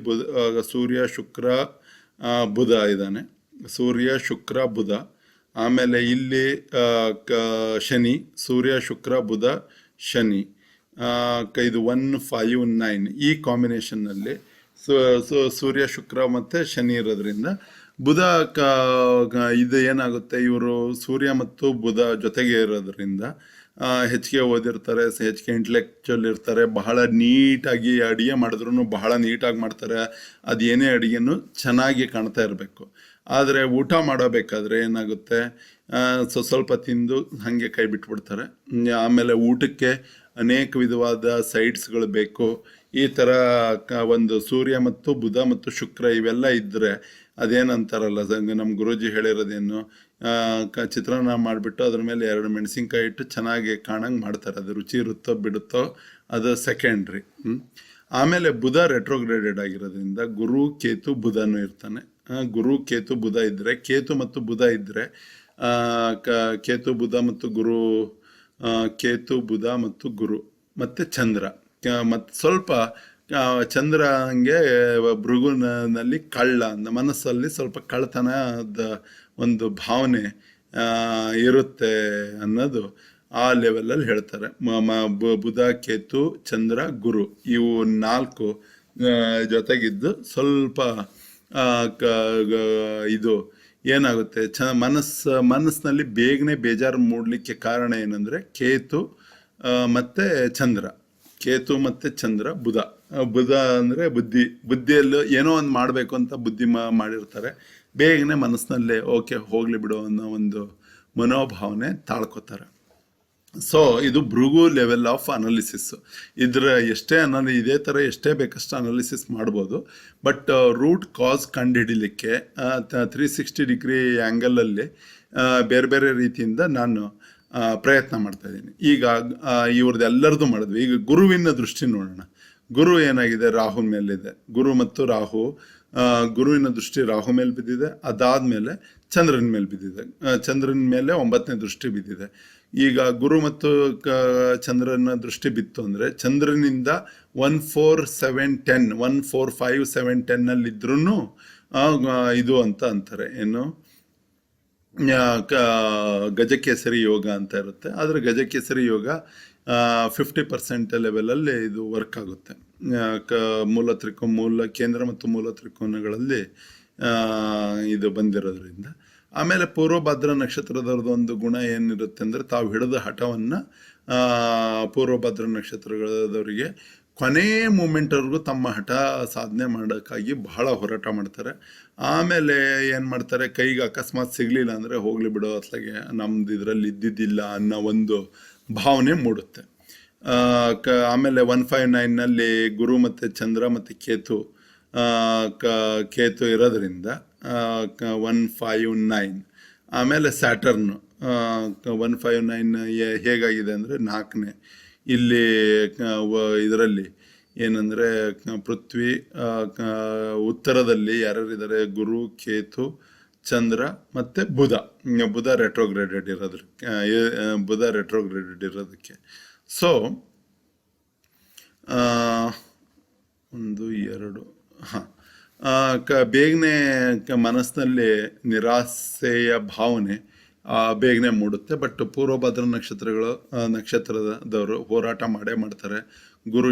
ಸೂರ್ಯ ಶುಕ್ರ ಬುಧ ಇದ್ದಾನೆ. ಸೂರ್ಯ ಶುಕ್ರ ಬುಧ. ಆಮೇಲೆ ಇಲ್ಲಿ ಶನಿ, ಸೂರ್ಯ ಶುಕ್ರ ಬುಧ ಶನಿ. ಇದು 159 ಈ ಕಾಂಬಿನೇಷನ್ನಲ್ಲಿ ಸೂರ್ಯ ಶುಕ್ರ ಮತ್ತು ಶನಿ ಇರೋದ್ರಿಂದ ಬುಧ ಇದು ಏನಾಗುತ್ತೆ, ಇವರು ಸೂರ್ಯ ಮತ್ತು ಬುಧ ಜೊತೆಗೆ ಇರೋದ್ರಿಂದ ಹೆಚ್ಚಿಗೆ ಓದಿರ್ತಾರೆ, ಹೆಚ್ಚಿಗೆ ಇಂಟೆಲೆಕ್ಚುವಲ್ ಇರ್ತಾರೆ, ಬಹಳ ನೀಟಾಗಿ ಅಡುಗೆ ಮಾಡಿದ್ರು ಬಹಳ ನೀಟಾಗಿ ಮಾಡ್ತಾರೆ. ಅದು ಏನೇ ಅಡುಗೆನೂ ಚೆನ್ನಾಗಿ ಕಾಣ್ತಾ ಇರಬೇಕು. ಆದರೆ ಊಟ ಮಾಡಬೇಕಾದ್ರೆ ಏನಾಗುತ್ತೆ, ಸ್ವಲ್ಪ ತಿಂದು ಹಾಗೆ ಕೈ ಬಿಟ್ಬಿಡ್ತಾರೆ. ಆಮೇಲೆ ಊಟಕ್ಕೆ ಅನೇಕ ವಿಧವಾದ ಸೈಡ್ಸ್ಗಳು ಬೇಕು. ಈ ಥರ ಒಂದು ಸೂರ್ಯ ಮತ್ತು ಬುಧ ಮತ್ತು ಶುಕ್ರ ಇವೆಲ್ಲ ಇದ್ದರೆ ಅದೇನಂತಾರಲ್ಲ, ನಮ್ಮ ಗುರೂಜಿ ಹೇಳಿರೋದೇನು, ಚಿತ್ರಾನ್ನ ಮಾಡಿಬಿಟ್ಟು ಅದ್ರ ಮೇಲೆ 2 ಮೆಣಸಿನ್ಕಾಯಿ ಇಟ್ಟು ಚೆನ್ನಾಗಿ ಕಾಣಂಗೆ ಮಾಡ್ತಾರೆ. ಅದು ರುಚಿ ಇರುತ್ತೋ ಬಿಡುತ್ತೋ ಅದು ಸೆಕೆಂಡ್ರಿ. ಆಮೇಲೆ ಬುಧ ರೆಟ್ರೋಗ್ರೇಡೆಡ್ ಆಗಿರೋದ್ರಿಂದ ಗುರು ಕೇತು ಬುಧನೂ ಇರ್ತಾನೆ. ಗುರು ಕೇತು ಬುಧ ಇದ್ದರೆ, ಕೇತು ಮತ್ತು ಬುಧ ಇದ್ದರೆ ಕೇತು ಬುಧ ಮತ್ತು ಗುರು ಮತ್ತು ಚಂದ್ರ. ಮತ್ತು ಸ್ವಲ್ಪ ಚಂದ್ರ ಹಂಗೆ ಭೃಗುನಲ್ಲಿ ಕಳ್ಳ ಮನಸ್ಸಲ್ಲಿ ಸ್ವಲ್ಪ ಕಳ್ಳತನದ ಒಂದು ಭಾವನೆ ಇರುತ್ತೆ ಅನ್ನೋದು ಆ ಲೆವೆಲಲ್ಲಿ ಹೇಳ್ತಾರೆ. ಬುಧ ಕೇತು ಚಂದ್ರ ಗುರು ಇವು 4 ಜೊತೆಗಿದ್ದು ಸ್ವಲ್ಪ ಇದು ಏನಾಗುತ್ತೆ, ಮನಸ್ಸಿನಲ್ಲಿ ಬೇಗನೆ ಬೇಜಾರು ಮೂಡಲಿಕ್ಕೆ ಕಾರಣ ಏನಂದರೆ ಕೇತು ಮತ್ತು ಚಂದ್ರ. ಬುಧ ಅಂದರೆ ಬುದ್ಧಿಯಲ್ಲೂ ಏನೋ ಒಂದು ಮಾಡಬೇಕು ಅಂತ ಬುದ್ಧಿ ಮಾಡಿರ್ತಾರೆ. ಬೇಗನೆ ಮನಸ್ಸಿನಲ್ಲೇ ಓಕೆ ಹೋಗಲಿ ಬಿಡೋ ಅನ್ನೋ ಒಂದು ಮನೋಭಾವನೆ ತಾಳ್ಕೊತಾರೆ. ಸೊ ಇದು ಭೃಗು ಲೆವೆಲ್ ಆಫ್ ಅನಾಲಿಸಿಸ್. ಇದೇ ಥರ ಎಷ್ಟೇ ಬೇಕಷ್ಟು ಅನಾಲಿಸಿಸ್ ಮಾಡ್ಬೋದು. ಬಟ್ ರೂಟ್ ಕಾಸ್ ಕಂಡುಹಿಡಿಲಿಕ್ಕೆ 360 ಡಿಗ್ರಿ ಆ್ಯಂಗಲಲ್ಲಿ ಬೇರೆ ರೀತಿಯಿಂದ ನಾನು ಪ್ರಯತ್ನ ಮಾಡ್ತಾಯಿದ್ದೀನಿ. ಈಗ ಇವ್ರದ್ದೆಲ್ಲರದು ಮಾಡಿದ್ವಿ. ಈಗ ಗುರುವಿನ ದೃಷ್ಟಿ ನೋಡೋಣ. ಗುರು ಏನಾಗಿದೆ, ರಾಹುನ ಮೇಲಿದೆ. ಗುರು ಮತ್ತು ರಾಹು, ಗುರುವಿನ ದೃಷ್ಟಿ ರಾಹು ಮೇಲೆ ಬಿದ್ದಿದೆ. ಅದಾದಮೇಲೆ ಚಂದ್ರನ ಮೇಲೆ ಬಿದ್ದಿದೆ. ಚಂದ್ರನ ಮೇಲೆ 9ನೇ ದೃಷ್ಟಿ ಬಿದ್ದಿದೆ. ಈಗ ಗುರು ಮತ್ತು ಚಂದ್ರನ ದೃಷ್ಟಿ ಬಿತ್ತು ಅಂದರೆ ಚಂದ್ರನಿಂದ 1, 4, 7, 10 1, 4, 5, 7, 10ನಲ್ಲಿದ್ರೂ ಇದು ಅಂತ ಅಂತಾರೆ, ಏನು ಗಜಕೇಸರಿ ಯೋಗ ಅಂತ ಇರುತ್ತೆ. ಆದರೆ ಗಜಕೇಸರಿ ಯೋಗ 50% ಲೆವೆಲಲ್ಲಿ ಇದು ವರ್ಕ್ ಆಗುತ್ತೆ. ಮೂಲ ಕೇಂದ್ರ ಮತ್ತು ಮೂಲ ತ್ರಿಕೋನಗಳಲ್ಲಿ ಇದು ಬಂದಿರೋದ್ರಿಂದ. ಆಮೇಲೆ ಪೂರ್ವಭದ್ರ ನಕ್ಷತ್ರದವ್ರದ್ದು ಒಂದು ಗುಣ ಏನಿರುತ್ತೆ ಅಂದರೆ, ತಾವು ಹಿಡಿದ ಹಠವನ್ನು ಪೂರ್ವಭದ್ರ ನಕ್ಷತ್ರದವರಿಗೆ ಕೊನೆ ಮೂಮೆಂಟ್ವರೆಗೂ ತಮ್ಮ ಹಠ ಸಾಧನೆ ಮಾಡೋಕ್ಕಾಗಿ ಬಹಳ ಹೋರಾಟ ಮಾಡ್ತಾರೆ. ಆಮೇಲೆ ಏನು ಮಾಡ್ತಾರೆ, ಕೈಗೆ ಅಕಸ್ಮಾತ್ ಸಿಗಲಿಲ್ಲ ಅಂದರೆ ಹೋಗಲಿ ಬಿಡೋ ಅತ್ಲಾಗೆ ನಮ್ದು ಇದರಲ್ಲಿ ಇದ್ದಿದ್ದಿಲ್ಲ ಅನ್ನೋ ಒಂದು ಭಾವನೆ ಮೂಡುತ್ತೆ. ಆಮೇಲೆ 159ನಲ್ಲಿ ಗುರು ಮತ್ತು ಚಂದ್ರ ಮತ್ತು ಕೇತು ಇರೋದ್ರಿಂದ 159. ಆಮೇಲೆ ಸ್ಯಾಟರ್ನ್ 159 ಹೇಗಾಗಿದೆ ಅಂದರೆ 4ನೇ. ಇಲ್ಲಿ ಇದರಲ್ಲಿ ಏನಂದರೆ ಪೃಥ್ವಿ ಉತ್ತರದಲ್ಲಿ ಯಾರ್ಯಾರಿದ್ದಾರೆ, ಗುರು, ಕೇತು, ಚಂದ್ರ ಮತ್ತು ಬುಧ ರೆಟ್ರೋಗ್ರೇಡೆಡ್ ಇರೋದಕ್ಕೆ. ಸೊ 1 2 ಹಾಂ, ಬೇಗನೆ ಮನಸ್ಸಿನಲ್ಲಿ ನಿರಾಸೆಯ ಭಾವನೆ ಬೇಗನೆ ಮೂಡುತ್ತೆ. ಬಟ್ ಪೂರ್ವಭದ್ರ ನಕ್ಷತ್ರದವರು ಹೋರಾಟ ಮಾಡೇ ಮಾಡ್ತಾರೆ. ಗುರು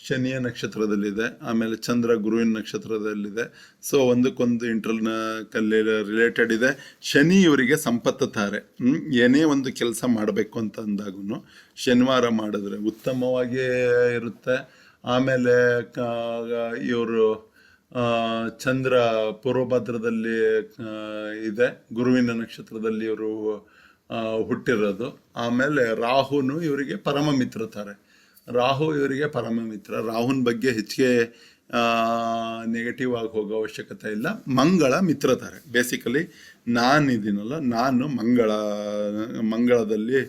ಶನಿಯ ನಕ್ಷತ್ರದಲ್ಲಿದೆ, ಆಮೇಲೆ ಚಂದ್ರ ಗುರುವಿನ ನಕ್ಷತ್ರದಲ್ಲಿದೆ. ಸೊ ಒಂದಕ್ಕೊಂದು ರಿಲೇಟೆಡ್ ಇದೆ. ಶನಿ ಇವರಿಗೆ ಸಂಪತ್ತು ತಾರೆ. ಏನೇ ಒಂದು ಕೆಲಸ ಮಾಡಬೇಕು ಅಂತ ಅಂದಾಗೂ ಶನಿವಾರ ಮಾಡಿದ್ರೆ ಉತ್ತಮವಾಗಿ ಇರುತ್ತೆ. ಆಮೇಲೆ ಇವರು ಚಂದ್ರ ಪೂರ್ವಭದ್ರದಲ್ಲಿ ಇದೆ, ಗುರುವಿನ ನಕ್ಷತ್ರದಲ್ಲಿ ಇವರು ಹುಟ್ಟಿರೋದು. ಆಮೇಲೆ ರಾಹುನು ಇವರಿಗೆ ಪರಮ ಮಿತ್ರ ತಾರೆ. ರಾಹು ಇವರಿಗೆ ಪರಮ ಮಿತ್ರ. ರಾಹುನ ಬಗ್ಗೆ ಹೆಚ್ಚಿಗೆ ನೆಗೆಟಿವ್ ಆಗಿ ಹೋಗೋ ಅವಶ್ಯಕತೆ ಇಲ್ಲ. ಮಂಗಳ ಮಿತ್ರ ತಾರೆ. ಬೇಸಿಕಲಿ ನಾನಿದ್ದೀನಲ್ಲ, ನಾನು ಮಂಗಳದಲ್ಲಿ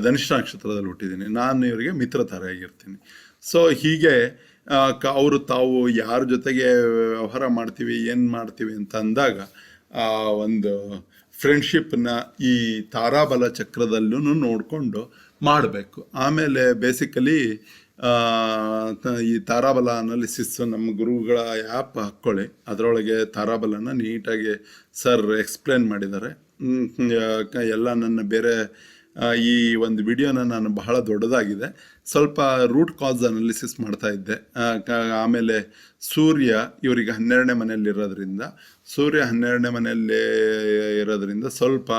ಧನಿಷ್ಠ ನಕ್ಷತ್ರದಲ್ಲಿ ಹುಟ್ಟಿದ್ದೀನಿ. ನಾನು ಇವರಿಗೆ ಮಿತ್ರ ತಾರೆ ಆಗಿರ್ತೀನಿ. ಸೊ ಹೀಗೆ ತಾವು ಯಾರ ಜೊತೆಗೆ ವ್ಯವಹಾರ ಮಾಡ್ತೀವಿ, ಏನು ಮಾಡ್ತೀವಿ ಅಂತ ಅಂದಾಗ ಒಂದು ಫ್ರೆಂಡ್ಶಿಪ್ನ ಈ ತಾರಾಬಲ ಚಕ್ರದಲ್ಲೂ ನೋಡಿಕೊಂಡು ಮಾಡಬೇಕು. ಆಮೇಲೆ ಬೇಸಿಕಲಿ ಈ ತಾರಾಬಲ ಅನಾಲಿಸಿಸ್ ನಮ್ಮ ಗುರುಗಳ ಆ್ಯಪ್ ಹಾಕ್ಕೊಳ್ಳಿ, ಅದರೊಳಗೆ ತಾರಾಬಲನ ನೀಟಾಗಿ ಸರ್ ಎಕ್ಸ್ಪ್ಲೇನ್ ಮಾಡಿದ್ದಾರೆ. ಎಲ್ಲ ನನ್ನ ಬೇರೆ ಈ ಒಂದು ವಿಡಿಯೋನ ನಾನು ಬಹಳ ದೊಡ್ಡದಾಗಿದೆ, ಸ್ವಲ್ಪ ರೂಟ್ ಕಾಸ್ ಅನಾಲಿಸಿಸ್ ಮಾಡ್ತಾ ಇದ್ದೆ. ಆಮೇಲೆ ಸೂರ್ಯ ಇವರಿಗೆ 12ನೇ ಮನೆಯಲ್ಲಿರೋದ್ರಿಂದ, ಸೂರ್ಯ 12ನೇ ಮನೆಯಲ್ಲೇ ಇರೋದ್ರಿಂದ ಸ್ವಲ್ಪ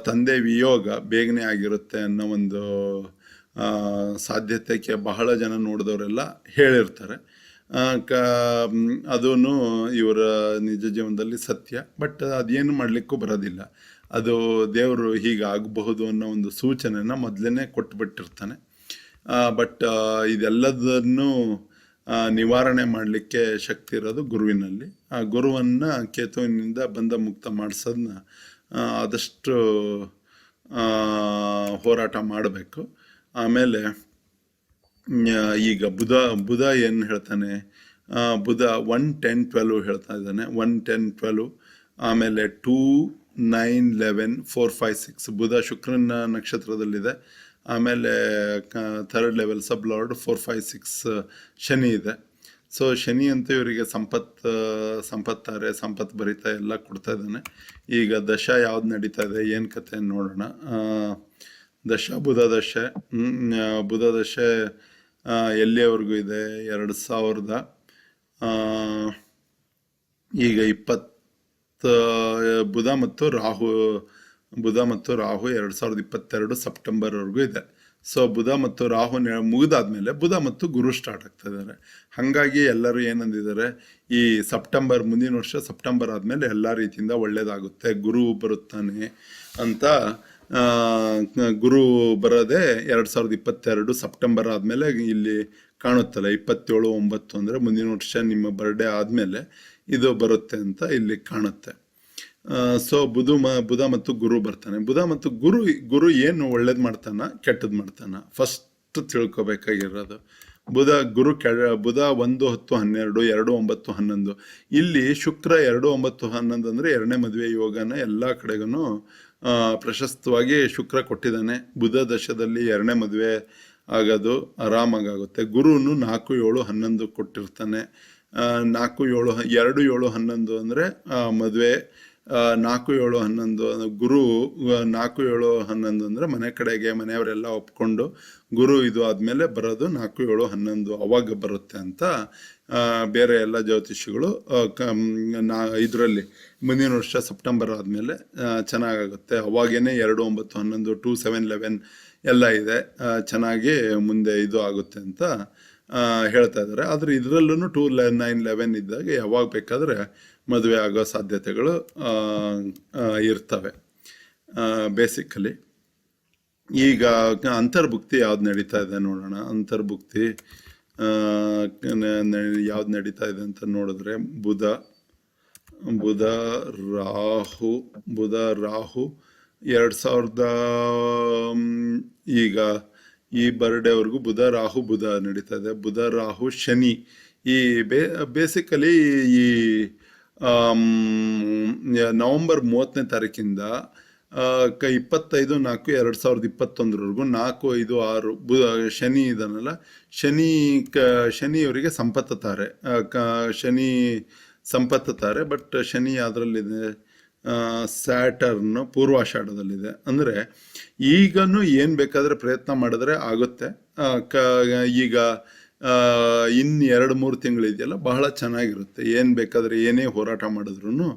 ತಂದೆ ವಿಯೋಗ ಬೇಗನೆ ಆಗಿರುತ್ತೆ ಅನ್ನೋ ಒಂದು ಸಾಧ್ಯತೆಗೆ ಬಹಳ ಜನ ನೋಡಿದವರೆಲ್ಲ ಹೇಳಿರ್ತಾರೆ. ಅದೂ ಇವರ ನಿಜ ಜೀವನದಲ್ಲಿ ಸತ್ಯ. ಬಟ್ ಅದೇನು ಮಾಡಲಿಕ್ಕೂ ಬರೋದಿಲ್ಲ. ಅದು ದೇವರು ಹೀಗಾಗಬಹುದು ಅನ್ನೋ ಒಂದು ಸೂಚನೆನ ಮೊದಲೇ ಕೊಟ್ಬಿಟ್ಟಿರ್ತಾನೆ. ಬಟ್ ಇದೆಲ್ಲದನ್ನು ನಿವಾರಣೆ ಮಾಡಲಿಕ್ಕೆ ಶಕ್ತಿ ಇರೋದು ಗುರುವಿನಲ್ಲಿ. ಆ ಗುರುವನ್ನು ಕೇತುವಿನಿಂದ ಬಂಧ ಮುಕ್ತ ಮಾಡಿಸೋದನ್ನ ಆದಷ್ಟು ಹೋರಾಟ ಮಾಡಬೇಕು. ಆಮೇಲೆ ಈಗ ಬುಧ ಏನು ಹೇಳ್ತಾನೆ, ಬುಧ 1 10 12 ಹೇಳ್ತಾ ಇದ್ದಾನೆ. 1 10 12 ಆಮೇಲೆ 2 9 11 4 5 6 ಬುಧ ಶುಕ್ರನ ನಕ್ಷತ್ರದಲ್ಲಿದೆ. ಆಮೇಲೆ 3rd ಲೆವೆಲ್ ಸಬ್ ಲಾರ್ಡ್ 4 5 6 ಶನಿ ಇದೆ. ಸೊ ಶನಿ ಅಂತೂ ಇವರಿಗೆ ಸಂಪತ್ತಾರೆ, ಸಂಪತ್ತು ಭರಿತ ಎಲ್ಲ ಕೊಡ್ತಾ ಇದ್ದಾನೆ. ಈಗ ದಶ ಯಾವ್ದು ನಡೀತಾ ಇದೆ, ಏನು ಕತೆ ನೋಡೋಣ. ಬುಧ ದಶೆ ಎಲ್ಲಿಯವರೆಗೂ ಇದೆ, 2000 ಈಗ 20 ಬುಧ ಮತ್ತು ರಾಹು 2022 ಸೆಪ್ಟೆಂಬರ್ವರೆಗೂ ಇದೆ. ಸೊ ಬುಧ ಮತ್ತು ರಾಹು ಮುಗಿದಾದ್ಮೇಲೆ ಬುಧ ಮತ್ತು ಗುರು ಸ್ಟಾರ್ಟ್ ಆಗ್ತಾ ಇದ್ದಾರೆ. ಹಾಗಾಗಿ ಎಲ್ಲರೂ ಏನಂದಿದ್ದಾರೆ, ಈ ಮುಂದಿನ ವರ್ಷ ಸೆಪ್ಟೆಂಬರ್ ಆದಮೇಲೆ ಎಲ್ಲ ರೀತಿಯಿಂದ ಒಳ್ಳೇದಾಗುತ್ತೆ, ಗುರು ಬರುತ್ತಾನೆ ಅಂತ. ಗುರು ಬರೋದೇ 2022 ಸೆಪ್ಟೆಂಬರ್ ಆದಮೇಲೆ ಇಲ್ಲಿ ಕಾಣುತ್ತಲ್ಲ. 27/9 ಅಂದರೆ ಮುಂದಿನ ವರ್ಷ ನಿಮ್ಮ ಬರ್ಡೇ ಆದಮೇಲೆ ಇದು ಬರುತ್ತೆ ಅಂತ ಇಲ್ಲಿ ಕಾಣುತ್ತೆ. ಸೊ ಬುಧ ಮತ್ತು ಗುರು ಬರ್ತಾನೆ. ಬುಧ ಮತ್ತು ಗುರು ಏನು ಒಳ್ಳೇದು ಮಾಡ್ತಾನ, ಕೆಟ್ಟದ್ದು ಮಾಡ್ತಾನ, ಫಸ್ಟ್ ತಿಳ್ಕೊಬೇಕಾಗಿರೋದು. ಬುಧ 1 10 12 2 9 11 ಇಲ್ಲಿ ಶುಕ್ರ 2 9 11 ಅಂದರೆ 2ನೇ ಮದುವೆ ಯೋಗನ ಎಲ್ಲ ಕಡೆಗೂ ಪ್ರಶಸ್ತವಾಗಿ ಶುಕ್ರ ಕೊಟ್ಟಿದ್ದಾನೆ. ಬುಧ ದಶದಲ್ಲಿ 2ನೇ ಮದುವೆ ಆಗೋದು ಆರಾಮಾಗುತ್ತೆ. ಗುರುನು 4 7 11 ಕೊಟ್ಟಿರ್ತಾನೆ. 4 7 2 7 11 ಅಂದರೆ ಮದುವೆ. 4 7 11 ಗುರು 4 7 11 ಅಂದರೆ ಮನೆ ಕಡೆಗೆ ಮನೆಯವರೆಲ್ಲ ಒಪ್ಕೊಂಡು ಗುರು ಇದು ಆದಮೇಲೆ ಬರೋದು 4 7 11 ಅವಾಗ ಬರುತ್ತೆ ಅಂತ ಬೇರೆ ಎಲ್ಲ ಜ್ಯೋತಿಷಿಗಳು ಇದರಲ್ಲಿ ಮುಂದಿನ ವರ್ಷ ಸೆಪ್ಟೆಂಬರ್ ಆದಮೇಲೆ ಚೆನ್ನಾಗಾಗುತ್ತೆ. ಅವಾಗೇನೆ 2 9 11 2 7 11 ಎಲ್ಲ ಇದೆ, ಚೆನ್ನಾಗಿ ಮುಂದೆ ಇದು ಆಗುತ್ತೆ ಅಂತ ಹೇಳ್ತಾ ಇದ್ದಾರೆ. ಆದರೆ ಇದರಲ್ಲೂ 2 9 11 ಇದ್ದಾಗ ಯಾವಾಗ ಬೇಕಾದರೆ ಮದುವೆ ಆಗೋ ಸಾಧ್ಯತೆಗಳು ಇರ್ತವೆ ಬೇಸಿಕಲಿ. ಈಗ ಅಂತರ್ಭುಕ್ತಿ ಯಾವ್ದು ನಡೀತಾ ಇದೆ ನೋಡೋಣ. ಅಂತರ್ಭುಕ್ತಿ ಯಾವ್ದು ನಡೀತಾ ಇದೆ ಅಂತ ನೋಡಿದ್ರೆ ಬುಧ ಬುಧ ರಾಹು ಬುಧ ರಾಹು 2000 ಈಗ ಈ ಬರ್ಡೇವರೆಗೂ ಬುಧ ನಡೀತಾ ಇದೆ. ಬುಧ ರಾಹು ಶನಿ ಈ ಬೇಸಿಕಲಿ ಈ ನವೆಂಬರ್ 30ನೇ ತಾರೀಕಿಂದ 25/4/2021 4/5/6 ಶನಿ ಇದನ್ನಲ್ಲ, ಶನಿಯವರಿಗೆ ಸಂಪತ್ತು ತಾರೆ, ಶನಿ ಸಂಪತ್ತು ತಾರೆ. ಬಟ್ ಶನಿ ಅದರಲ್ಲಿದೆ, ಸ್ಯಾಟರ್ನ್ ಪೂರ್ವಾಷಾಢದಲ್ಲಿದೆ. ಅಂದರೆ ಈಗನೂ ಏನು ಬೇಕಾದರೆ ಪ್ರಯತ್ನ ಮಾಡಿದ್ರೆ ಆಗುತ್ತೆ. ಈಗ ಇನ್ನು 2-3 ತಿಂಗಳಿದೆಯಲ್ಲ, ಬಹಳ ಚೆನ್ನಾಗಿರುತ್ತೆ. ಏನು ಬೇಕಾದರೆ ಏನೇ ಹೋರಾಟ ಮಾಡಿದ್ರು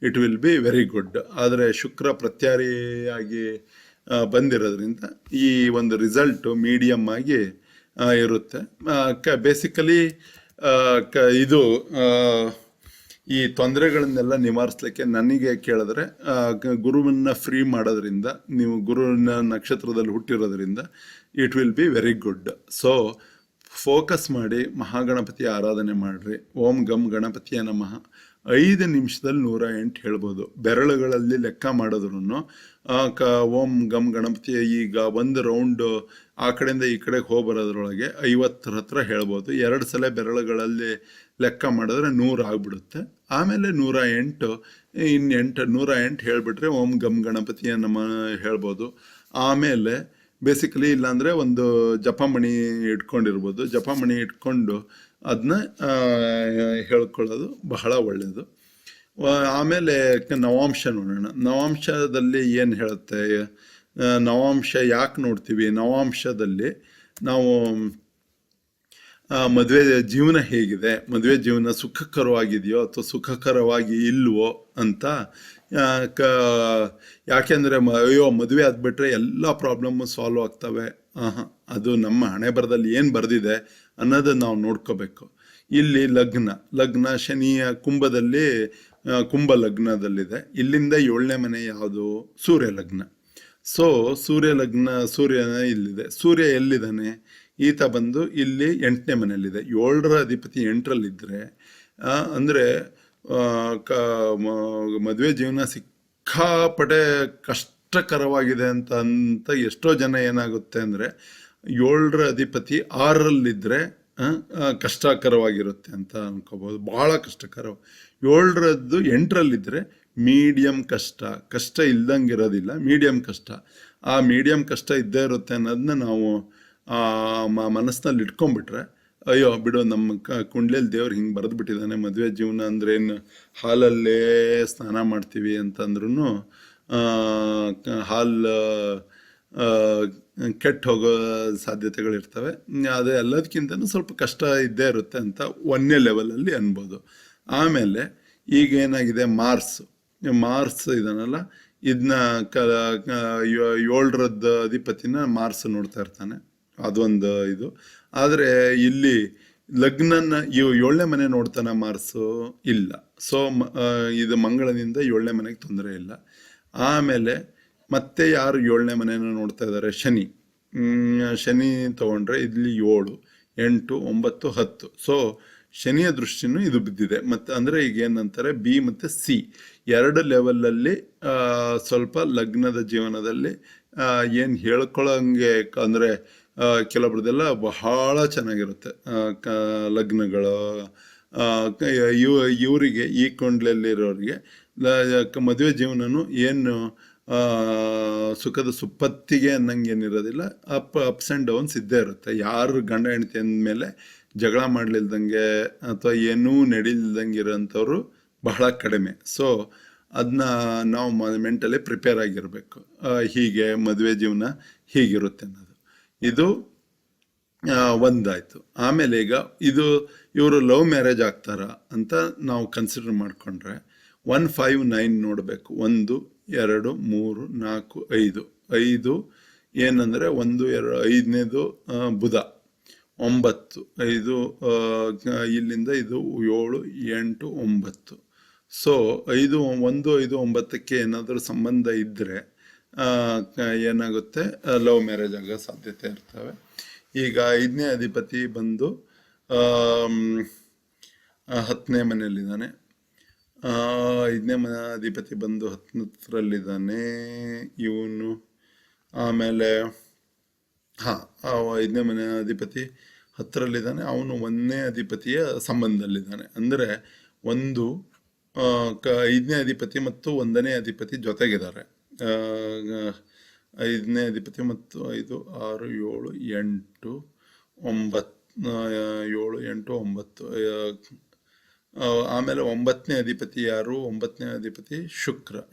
it will be very good. ಆದರೆ ಶುಕ್ರ ಪ್ರತ್ಯಾರಿಯಾಗಿ ಬಂದಿರೋದ್ರಿಂದ ಈ ಒಂದು ರಿಸಲ್ಟು ಮೀಡಿಯಮ್ ಆಗಿ ಇರುತ್ತೆ. ಬೇಸಿಕಲಿ ಇದು ಈ ತೊಂದರೆಗಳನ್ನೆಲ್ಲ ನಿವಾರಿಸ್ಲಿಕ್ಕೆ ನನಗೆ ಕೇಳಿದ್ರೆ ಗುರುವನ್ನ ಫ್ರೀ ಮಾಡೋದ್ರಿಂದ, ನೀವು ಗುರುವಿನ ನಕ್ಷತ್ರದಲ್ಲಿ ಹುಟ್ಟಿರೋದ್ರಿಂದ it will be very good. So focus ಮಾಡಿ ಮಹಾಗಣಪತಿಯ ಆರಾಧನೆ ಮಾಡಿರಿ. ಓಂ ಗಂ ಗಣಪತಿಯ ನಮಃ 5 ನಿಮಿಷದಲ್ಲಿ 108 ಹೇಳ್ಬೋದು. ಬೆರಳುಗಳಲ್ಲಿ ಲೆಕ್ಕ ಮಾಡಿದ್ರು ಓಂ ಗಂ ಗಣಪತಿಯ ಈಗ ಒಂದು ರೌಂಡ್ ಆ ಕಡೆಯಿಂದ ಈ ಕಡೆಗೆ ಹೋಗ್ಬರೋದ್ರೊಳಗೆ 50 ಹತ್ರ ಹೇಳ್ಬೋದು. 2 ಸಲ ಬೆರಳುಗಳಲ್ಲಿ ಲೆಕ್ಕ ಮಾಡಿದ್ರೆ 100 ಆಗ್ಬಿಡುತ್ತೆ. ಆಮೇಲೆ 108 108 ಹೇಳ್ಬಿಟ್ರೆ ಓಂ ಗಂ ಗಣಪತಿಯ ನಮಃ ಹೇಳ್ಬೋದು. ಆಮೇಲೆ ಬೇಸಿಕಲಿ ಇಲ್ಲಾಂದರೆ ಒಂದು ಜಪಮಣಿ ಇಟ್ಕೊಂಡಿರ್ಬೋದು. ಜಪಮಣಿ ಇಟ್ಕೊಂಡು ಅದನ್ನ ಹೇಳ್ಕೊಳ್ಳೋದು ಬಹಳ ಒಳ್ಳೆಯದು. ಆಮೇಲೆ ನವಾಂಶ ನೋಡೋಣ. ನವಾಂಶದಲ್ಲಿ ಏನು ಹೇಳುತ್ತೆ, ನವಾಂಶ ಯಾಕೆ ನೋಡ್ತೀವಿ? ನವಾಂಶದಲ್ಲಿ ನಾವು ಮದುವೆ ಜೀವನ ಹೇಗಿದೆ, ಮದುವೆ ಜೀವನ ಸುಖಕರವಾಗಿದೆಯೋ ಅಥವಾ ಸುಖಕರವಾಗಿ ಇಲ್ವೋ ಅಂತ. ಯಾಕೆಂದರೆ ಅಯ್ಯೋ ಮದುವೆ ಆದ್ಬಿಟ್ರೆ ಎಲ್ಲ ಪ್ರಾಬ್ಲಮ್ಮು ಸಾಲ್ವ್ ಆಗ್ತವೆ, ಅದು ನಮ್ಮ ಹಣೆ ಬರದಲ್ಲಿ ಏನು ಬರೆದಿದೆ ಅನ್ನೋದನ್ನು ನಾವು ನೋಡ್ಕೋಬೇಕು. ಇಲ್ಲಿ ಲಗ್ನ ಶನಿಯ ಕುಂಭದಲ್ಲಿ, ಕುಂಭ ಲಗ್ನದಲ್ಲಿದೆ. ಇಲ್ಲಿಂದ 7ನೇ ಮನೆ ಯಾವುದು? ಸೂರ್ಯ ಲಗ್ನ. ಸೊ ಸೂರ್ಯನ ಇಲ್ಲಿದೆ. ಸೂರ್ಯ ಎಲ್ಲಿದ್ದಾನೆ? ಈತ ಬಂದು ಇಲ್ಲಿ 8ನೇ ಮನೆಯಲ್ಲಿದೆ. 7ರ ಅಧಿಪತಿ 8ರಲ್ಲಿದ್ದರೆ ಅಂದರೆ ಮದುವೆ ಜೀವನ ಸಿಕ್ಕಾಪಟ್ಟೆ ಕಷ್ಟಕರವಾಗಿದೆ ಅಂತ ಎಷ್ಟೋ ಜನ ಏನಾಗುತ್ತೆ ಅಂದರೆ 7ರ ಅಧಿಪತಿ 6ರಲ್ಲಿದ್ದರೆ ಕಷ್ಟಕರವಾಗಿರುತ್ತೆ ಅಂತ ಅನ್ಕೋಬೋದು. ಭಾಳ ಕಷ್ಟಕರ. 7ರದ್ದು 8ರಲ್ಲಿದ್ದರೆ ಮೀಡಿಯಮ್ ಕಷ್ಟ ಇಲ್ದಂಗಿರೋದಿಲ್ಲ, ಮೀಡಿಯಮ್ ಕಷ್ಟ. ಆ ಮೀಡಿಯಮ್ ಕಷ್ಟ ಇದ್ದೇ ಇರುತ್ತೆ ಅನ್ನೋದನ್ನ ನಾವು ಮನಸ್ಸಿನಲ್ಲಿ ಇಟ್ಕೊಂಡ್ಬಿಟ್ರೆ, ಅಯ್ಯೋ ಬಿಡು, ನಮ್ಮ ಕುಂಡ್ಲಿಯಲ್ಲಿ ದೇವ್ರು ಹಿಂಗೆ ಬರೆದು ಬಿಟ್ಟಿದ್ದಾನೆ, ಮದುವೆ ಜೀವನ ಅಂದ್ರೇನು ಹಾಲಲ್ಲೇ ಸ್ನಾನ ಮಾಡ್ತೀವಿ ಅಂತಂದ್ರೂ ಹಾಲು ಕೆಟ್ಟು ಹೋಗೋ ಸಾಧ್ಯತೆಗಳಿರ್ತವೆ. ಅದೇ ಎಲ್ಲದಕ್ಕಿಂತನೂ ಸ್ವಲ್ಪ ಕಷ್ಟ ಇದ್ದೇ ಇರುತ್ತೆ ಅಂತ 1ನೇ ಲೆವೆಲಲ್ಲಿ ಅನ್ಬೋದು. ಆಮೇಲೆ ಈಗ ಏನಾಗಿದೆ, ಮಾರ್ಸ್ ಇದನ್ನಲ್ಲ, ಇದನ್ನ 7ರದ್ದು ಅಧಿಪತಿನ ಮಾರ್ಸ್ ನೋಡ್ತಾ ಇರ್ತಾನೆ, ಅದೊಂದು ಇದು. ಆದರೆ ಇಲ್ಲಿ ಲಗ್ನನ 7ನೇ ಮನೆ ನೋಡ್ತಾನೆ ಮಾರ್ಸು ಇಲ್ಲ. ಸೊ ಇದು ಮಂಗಳದಿಂದ 7ನೇ ಮನೆಗೆ ತೊಂದರೆ ಇಲ್ಲ. ಆಮೇಲೆ ಮತ್ತೆ ಯಾರು 7ನೇ ಮನೆಯನ್ನು ನೋಡ್ತಾ ಇದ್ದಾರೆ? ಶನಿ ತಗೊಂಡ್ರೆ ಇಲ್ಲಿ 7, 8, 9, 10. ಸೊ ಶನಿಯ ದೃಷ್ಟಿನೂ ಇದು ಬಿದ್ದಿದೆ. ಮತ್ತು ಅಂದರೆ ಈಗ ಏನಂತಾರೆ, ಬಿ ಮತ್ತು ಸಿ 2 ಲೆವೆಲಲ್ಲಿ ಸ್ವಲ್ಪ ಲಗ್ನದ ಜೀವನದಲ್ಲಿ ಏನು ಹೇಳ್ಕೊಳ್ಳೋಂಗೆ, ಅಂದರೆ ಕೆಲವೊಬ್ರದೆಲ್ಲ ಬಹಳ ಚೆನ್ನಾಗಿರುತ್ತೆ ಲಗ್ನಗಳು. ಇವರಿಗೆ ಈ ಕೊಂಡ್ಲಲ್ಲಿರೋರಿಗೆ ಮದುವೆ ಜೀವನನು ಏನು ಸುಖದ ಸುಪ್ಪತ್ತಿಗೆ ಅನ್ನಂಗೆ ಏನಿರೋದಿಲ್ಲ, ಅಪ್ಸ್ ಆ್ಯಂಡ್ ಡೌನ್ಸ್ ಇದ್ದೇ ಇರುತ್ತೆ. ಯಾರು ಗಂಡ ಹೆಂಡತಿ ಅಂದಮೇಲೆ ಜಗಳ ಮಾಡಲಿಲ್ದಂಗೆ ಅಥವಾ ಏನೂ ನಡೀಲ್ದಂಗೆ ಇರೋಂಥವ್ರು ಬಹಳ ಕಡಿಮೆ. ಸೊ ಅದನ್ನ ನಾವು ಮೆಂಟಲಿ ಪ್ರಿಪೇರ್ ಆಗಿರಬೇಕು, ಹೀಗೆ ಮದುವೆ ಜೀವನ ಹೀಗಿರುತ್ತೆ ಅನ್ನೋದು. ಇದು ಒಂದಾಯಿತು. ಆಮೇಲೆ ಈಗ ಇವರು ಲವ್ ಮ್ಯಾರೇಜ್ ಆಗ್ತಾರ ಅಂತ ನಾವು ಕನ್ಸಿಡರ್ ಮಾಡಿಕೊಂಡ್ರೆ 1, 5, 9 ನೋಡಬೇಕು. 1, 2, 3, 4, 5 ಏನಂದರೆ 1, 2, 5ನೇದು ಬುಧ, 9, 5 ಇಲ್ಲಿಂದ ಇದು 7, 8, 9. ಸೊ 1, 5, 9ಕ್ಕೆ ಏನಾದರೂ ಸಂಬಂಧ ಇದ್ದರೆ ಏನಾಗುತ್ತೆ, ಲವ್ ಮ್ಯಾರೇಜ್ ಆಗೋ ಸಾಧ್ಯತೆ ಇರ್ತವೆ. ಈಗ 5ನೇ ಅಧಿಪತಿ ಬಂದು 10ನೇ ಮನೆಯಲ್ಲಿದ್ದಾನೆ. 5ನೇ ಮನೆ ಅಧಿಪತಿ ಬಂದು 10ರಲ್ಲಿದ್ದಾನೆ ಇವನು. ಆಮೇಲೆ 5ನೇ ಮನೆ ಅಧಿಪತಿ 10ರಲ್ಲಿದ್ದಾನೆ. ಅವನು 1ನೇ ಅಧಿಪತಿಯ ಸಂಬಂಧದಲ್ಲಿದ್ದಾನೆ. ಅಂದರೆ 5ನೇ ಅಧಿಪತಿ ಮತ್ತು 1ನೇ ಅಧಿಪತಿ ಜೊತೆಗಿದ್ದಾರೆ. 5ನೇ ಅಧಿಪತಿ ಮತ್ತು 5, 6, 7, 8, 9, 7, 8, 9. ಆಮೇಲೆ 9ನೇ ಅಧಿಪತಿ ಯಾರು? 9ನೇ ಅಧಿಪತಿ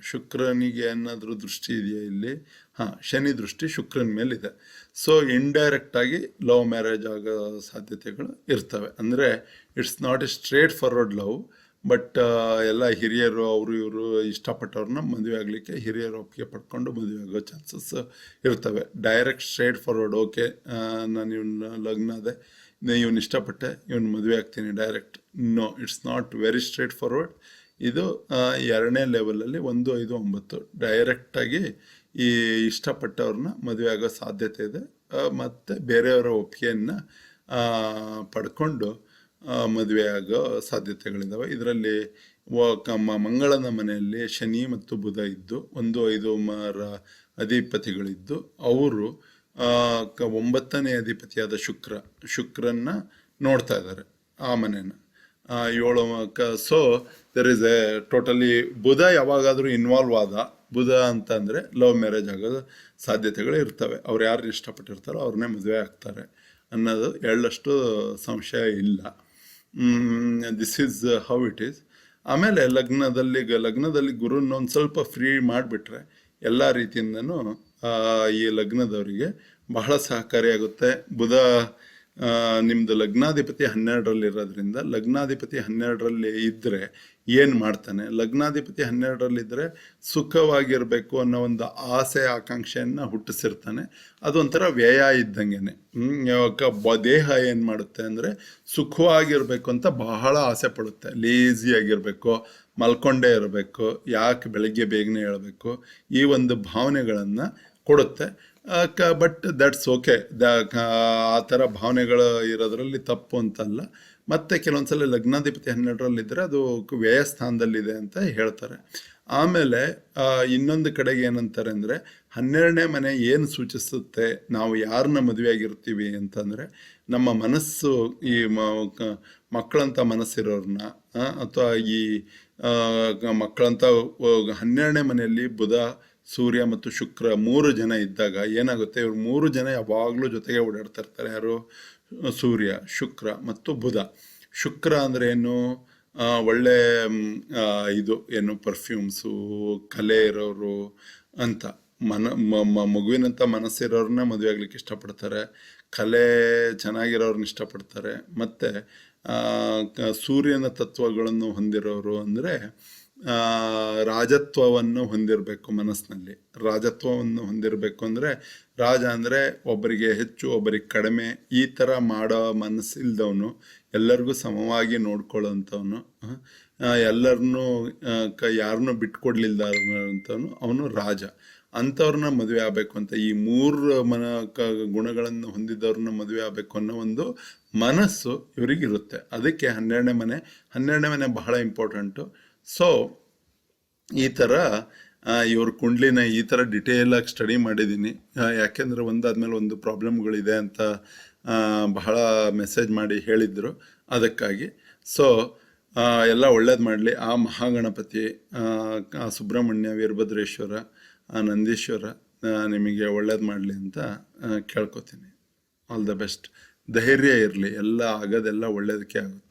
ಶುಕ್ರನಿಗೆ ಏನಾದರೂ ದೃಷ್ಟಿ ಇದೆಯಾ ಇಲ್ಲಿ? ಶನಿ ದೃಷ್ಟಿ ಶುಕ್ರನ ಮೇಲಿದೆ. ಸೊ ಇಂಡೈರೆಕ್ಟ್ ಆಗಿ ಲವ್ ಮ್ಯಾರೇಜ್ ಆಗೋ ಸಾಧ್ಯತೆಗಳು ಇರ್ತವೆ. ಅಂದರೆ it's not A straight forward love, but ಎಲ್ಲ ಹಿರಿಯರು ಅವರು ಇವರು ಇಷ್ಟಪಟ್ಟವ್ರನ್ನ ಮದುವೆ ಆಗಲಿಕ್ಕೆ ಹಿರಿಯರು ಒಪ್ಪಿಗೆ ಪಡ್ಕೊಂಡು ಮದುವೆ ಆಗೋ ಚಾನ್ಸಸ್ ಇರ್ತವೆ. ಡೈರೆಕ್ಟ್ ಸ್ಟ್ರೇಟ್ ಫಾರ್ವರ್ಡ್, ಓಕೆ ನಾನು ಇವನ್ನ ಲಗ್ನ ಅದೇ, ಇವನು ಇಷ್ಟಪಟ್ಟೆ ಇವನು ಮದುವೆ ಆಗ್ತೀನಿ direct, no, it's not very straightforward. ಇದು 2ನೇ ಲೆವೆಲಲ್ಲಿ 1, 5, 9 ಡೈರೆಕ್ಟಾಗಿ ಈ ಇಷ್ಟಪಟ್ಟವ್ರನ್ನ ಮದುವೆ ಆಗೋ ಸಾಧ್ಯತೆ ಇದೆ. ಮತ್ತು ಬೇರೆಯವರ ಒಪ್ಪಿಗೆಯನ್ನು ಪಡ್ಕೊಂಡು ಮದುವೆ ಆಗೋ ಸಾಧ್ಯತೆಗಳಿದ್ದಾವೆ. ಇದರಲ್ಲಿ ಮಂಗಳನ ಮನೆಯಲ್ಲಿ ಶನಿ ಮತ್ತು ಬುಧ ಇದ್ದು 1, 5 ಅಧಿಪತಿಗಳಿದ್ದು ಅವರು 9ನೇ ಅಧಿಪತಿಯಾದ ಶುಕ್ರನ್ನ ನೋಡ್ತಾ ಇದ್ದಾರೆ ಆ ಮನೆಯನ್ನು. 7 so there is a totally Budh ಯಾವಾಗಾದರೂ ಇನ್ವಾಲ್ವ್ ಆದ, ಬುಧ ಅಂತಂದರೆ ಲವ್ ಮ್ಯಾರೇಜ್ ಆಗೋದು ಸಾಧ್ಯತೆಗಳು ಇರ್ತವೆ. ಅವ್ರು ಯಾರನ್ನ ಇಷ್ಟಪಟ್ಟಿರ್ತಾರೋ ಅವ್ರನ್ನೇ ಮದುವೆ ಆಗ್ತಾರೆ ಅನ್ನೋದು ಎಳ್ಳಷ್ಟು ಸಂಶಯ ಇಲ್ಲ. This is how it is. ಆಮೇಲೆ ಲಗ್ನದಲ್ಲಿ ಗುರುನ ಒಂದು ಸ್ವಲ್ಪ ಫ್ರೀ ಮಾಡಿಬಿಟ್ರೆ ಎಲ್ಲ ರೀತಿಯಿಂದನೂ ಈ ಲಗ್ನದವರಿಗೆ ಬಹಳ ಸಹಕಾರಿಯಾಗುತ್ತೆ. ಬುಧ ನಿಮ್ಮದು ಲಗ್ನಾಧಿಪತಿ 12ರಲ್ಲಿರೋದ್ರಿಂದ ಲಗ್ನಾಧಿಪತಿ 12ರಲ್ಲಿ ಇದ್ದರೆ ಏನು ಮಾಡ್ತಾನೆ? ಲಗ್ನಾಧಿಪತಿ 12ರಲ್ಲಿದ್ದರೆ ಸುಖವಾಗಿರಬೇಕು ಅನ್ನೋ ಒಂದು ಆಸೆ ಆಕಾಂಕ್ಷೆಯನ್ನು ಹುಟ್ಟಿಸಿರ್ತಾನೆ. ಅದೊಂಥರ ವ್ಯಯ ಇದ್ದಂಗೆ. ದೇಹ ಏನು ಮಾಡುತ್ತೆ ಅಂದರೆ ಸುಖವಾಗಿರಬೇಕು ಅಂತ ಬಹಳ ಆಸೆ ಪಡುತ್ತೆ. ಲೇಸಿಯಾಗಿರಬೇಕು, ಮಲ್ಕೊಂಡೇ ಇರಬೇಕು, ಯಾಕೆ ಬೆಳಗ್ಗೆ ಬೇಗನೆ ಹೇಳಬೇಕು, ಈ ಒಂದು ಭಾವನೆಗಳನ್ನು ಕೊಡುತ್ತೆ. But that's okay. ಆ ಥರ ಭಾವನೆಗಳು ಇರೋದ್ರಲ್ಲಿ ತಪ್ಪು ಅಂತಲ್ಲ. ಮತ್ತು ಕೆಲವೊಂದ್ಸಲ ಲಗ್ನಾಧಿಪತಿ 12ರಲ್ಲಿದ್ದರೆ ಅದು ವ್ಯಯ ಸ್ಥಾನದಲ್ಲಿದೆ ಅಂತ ಹೇಳ್ತಾರೆ. ಆಮೇಲೆ ಇನ್ನೊಂದು ಕಡೆಗೆ ಏನಂತಾರೆ ಅಂದರೆ 12ನೇ ಮನೆ ಏನು ಸೂಚಿಸುತ್ತೆ, ನಾವು ಯಾರನ್ನ ಮದುವೆ ಆಗಿರ್ತೀವಿ ಅಂತಂದರೆ ನಮ್ಮ ಮನಸ್ಸು, ಈ ಮಕ್ಕಳಂತ ಮನಸ್ಸಿರೋರನ್ನ ಅಥವಾ ಈ ಮಕ್ಕಳಂತ 12ನೇ ಮನೆಯಲ್ಲಿ ಬುಧ, ಸೂರ್ಯ ಮತ್ತು ಶುಕ್ರ 3 ಜನ ಇದ್ದಾಗ ಏನಾಗುತ್ತೆ, ಇವ್ರು 3 ಜನ ಯಾವಾಗಲೂ ಜೊತೆಗೆ ಓಡಾಡ್ತಾ ಇರ್ತಾರೆ. ಯಾರು? ಸೂರ್ಯ, ಶುಕ್ರ ಮತ್ತು ಬುಧ. ಶುಕ್ರ ಅಂದರೆ ಏನು? ಒಳ್ಳೆ ಇದು ಏನು ಪರ್ಫ್ಯೂಮ್ಸು, ಕಲೆ ಇರೋರು ಅಂತ, ಮಗುವಿನಂಥ ಮನಸ್ಸಿರೋರನ್ನ ಮದುವೆ ಆಗ್ಲಿಕ್ಕೆ ಇಷ್ಟಪಡ್ತಾರೆ, ಕಲೆ ಚೆನ್ನಾಗಿರೋರನ್ನ ಇಷ್ಟಪಡ್ತಾರೆ. ಮತ್ತು ಸೂರ್ಯನ ತತ್ವಗಳನ್ನು ಹೊಂದಿರೋರು ಅಂದರೆ ರಾಜತ್ವವನ್ನು ಹೊಂದಿರಬೇಕು ಮನಸ್ಸಿನಲ್ಲಿ. ರಾಜತ್ವವನ್ನು ಹೊಂದಿರಬೇಕು ಅಂದರೆ ರಾಜ ಅಂದರೆ ಒಬ್ಬರಿಗೆ ಹೆಚ್ಚು ಒಬ್ಬರಿಗೆ ಕಡಿಮೆ ಈ ಥರ ಮಾಡೋ ಮನಸ್ಸಿಲ್ದವನು, ಎಲ್ಲರಿಗೂ ಸಮವಾಗಿ ನೋಡ್ಕೊಳ್ಳೋಂಥವನು, ಎಲ್ಲರನ್ನೂ ಯಾರನ್ನೂ ಬಿಟ್ಕೊಡ್ಲಿಲ್ದಂಥವನು ಅವನು ರಾಜ. ಅಂಥವ್ರನ್ನ ಮದುವೆ ಆಗಬೇಕು ಅಂತ, ಈ 3 ಗುಣಗಳನ್ನು ಹೊಂದಿದ್ದವ್ರನ್ನ ಮದುವೆ ಆಗಬೇಕು ಅನ್ನೋ ಒಂದು ಮನಸ್ಸು ಇವರಿಗಿರುತ್ತೆ. ಅದಕ್ಕೆ 12ನೇ ಮನೆ ಬಹಳ ಇಂಪಾರ್ಟೆಂಟು. ಸೊ ಈ ಥರ ಇವ್ರ ಕುಂಡ್ಲಿನ ಈ ಥರ ಡಿಟೇಲಾಗಿ ಸ್ಟಡಿ ಮಾಡಿದ್ದೀನಿ. ಯಾಕೆಂದರೆ ಒಂದಾದ್ಮೇಲೆ ಒಂದು ಪ್ರಾಬ್ಲಮ್ಗಳಿದೆ ಅಂತ ಬಹಳ ಮೆಸೇಜ್ ಮಾಡಿ ಹೇಳಿದರು. ಅದಕ್ಕಾಗಿ ಸೊ ಎಲ್ಲ ಒಳ್ಳೇದು ಮಾಡಲಿ. ಆ ಮಹಾಗಣಪತಿ, ಆ ಸುಬ್ರಹ್ಮಣ್ಯ, ವೀರಭದ್ರೇಶ್ವರ, ಆ ನಂದೀಶ್ವರ ನಿಮಗೆ ಒಳ್ಳೇದು ಮಾಡಲಿ ಅಂತ ಕೇಳ್ಕೊತೀನಿ. All the best. ಧೈರ್ಯ ಇರಲಿ, ಎಲ್ಲ ಆಗೋದೆಲ್ಲ ಒಳ್ಳೆಯದಕ್ಕೆ ಆಗುತ್ತೆ.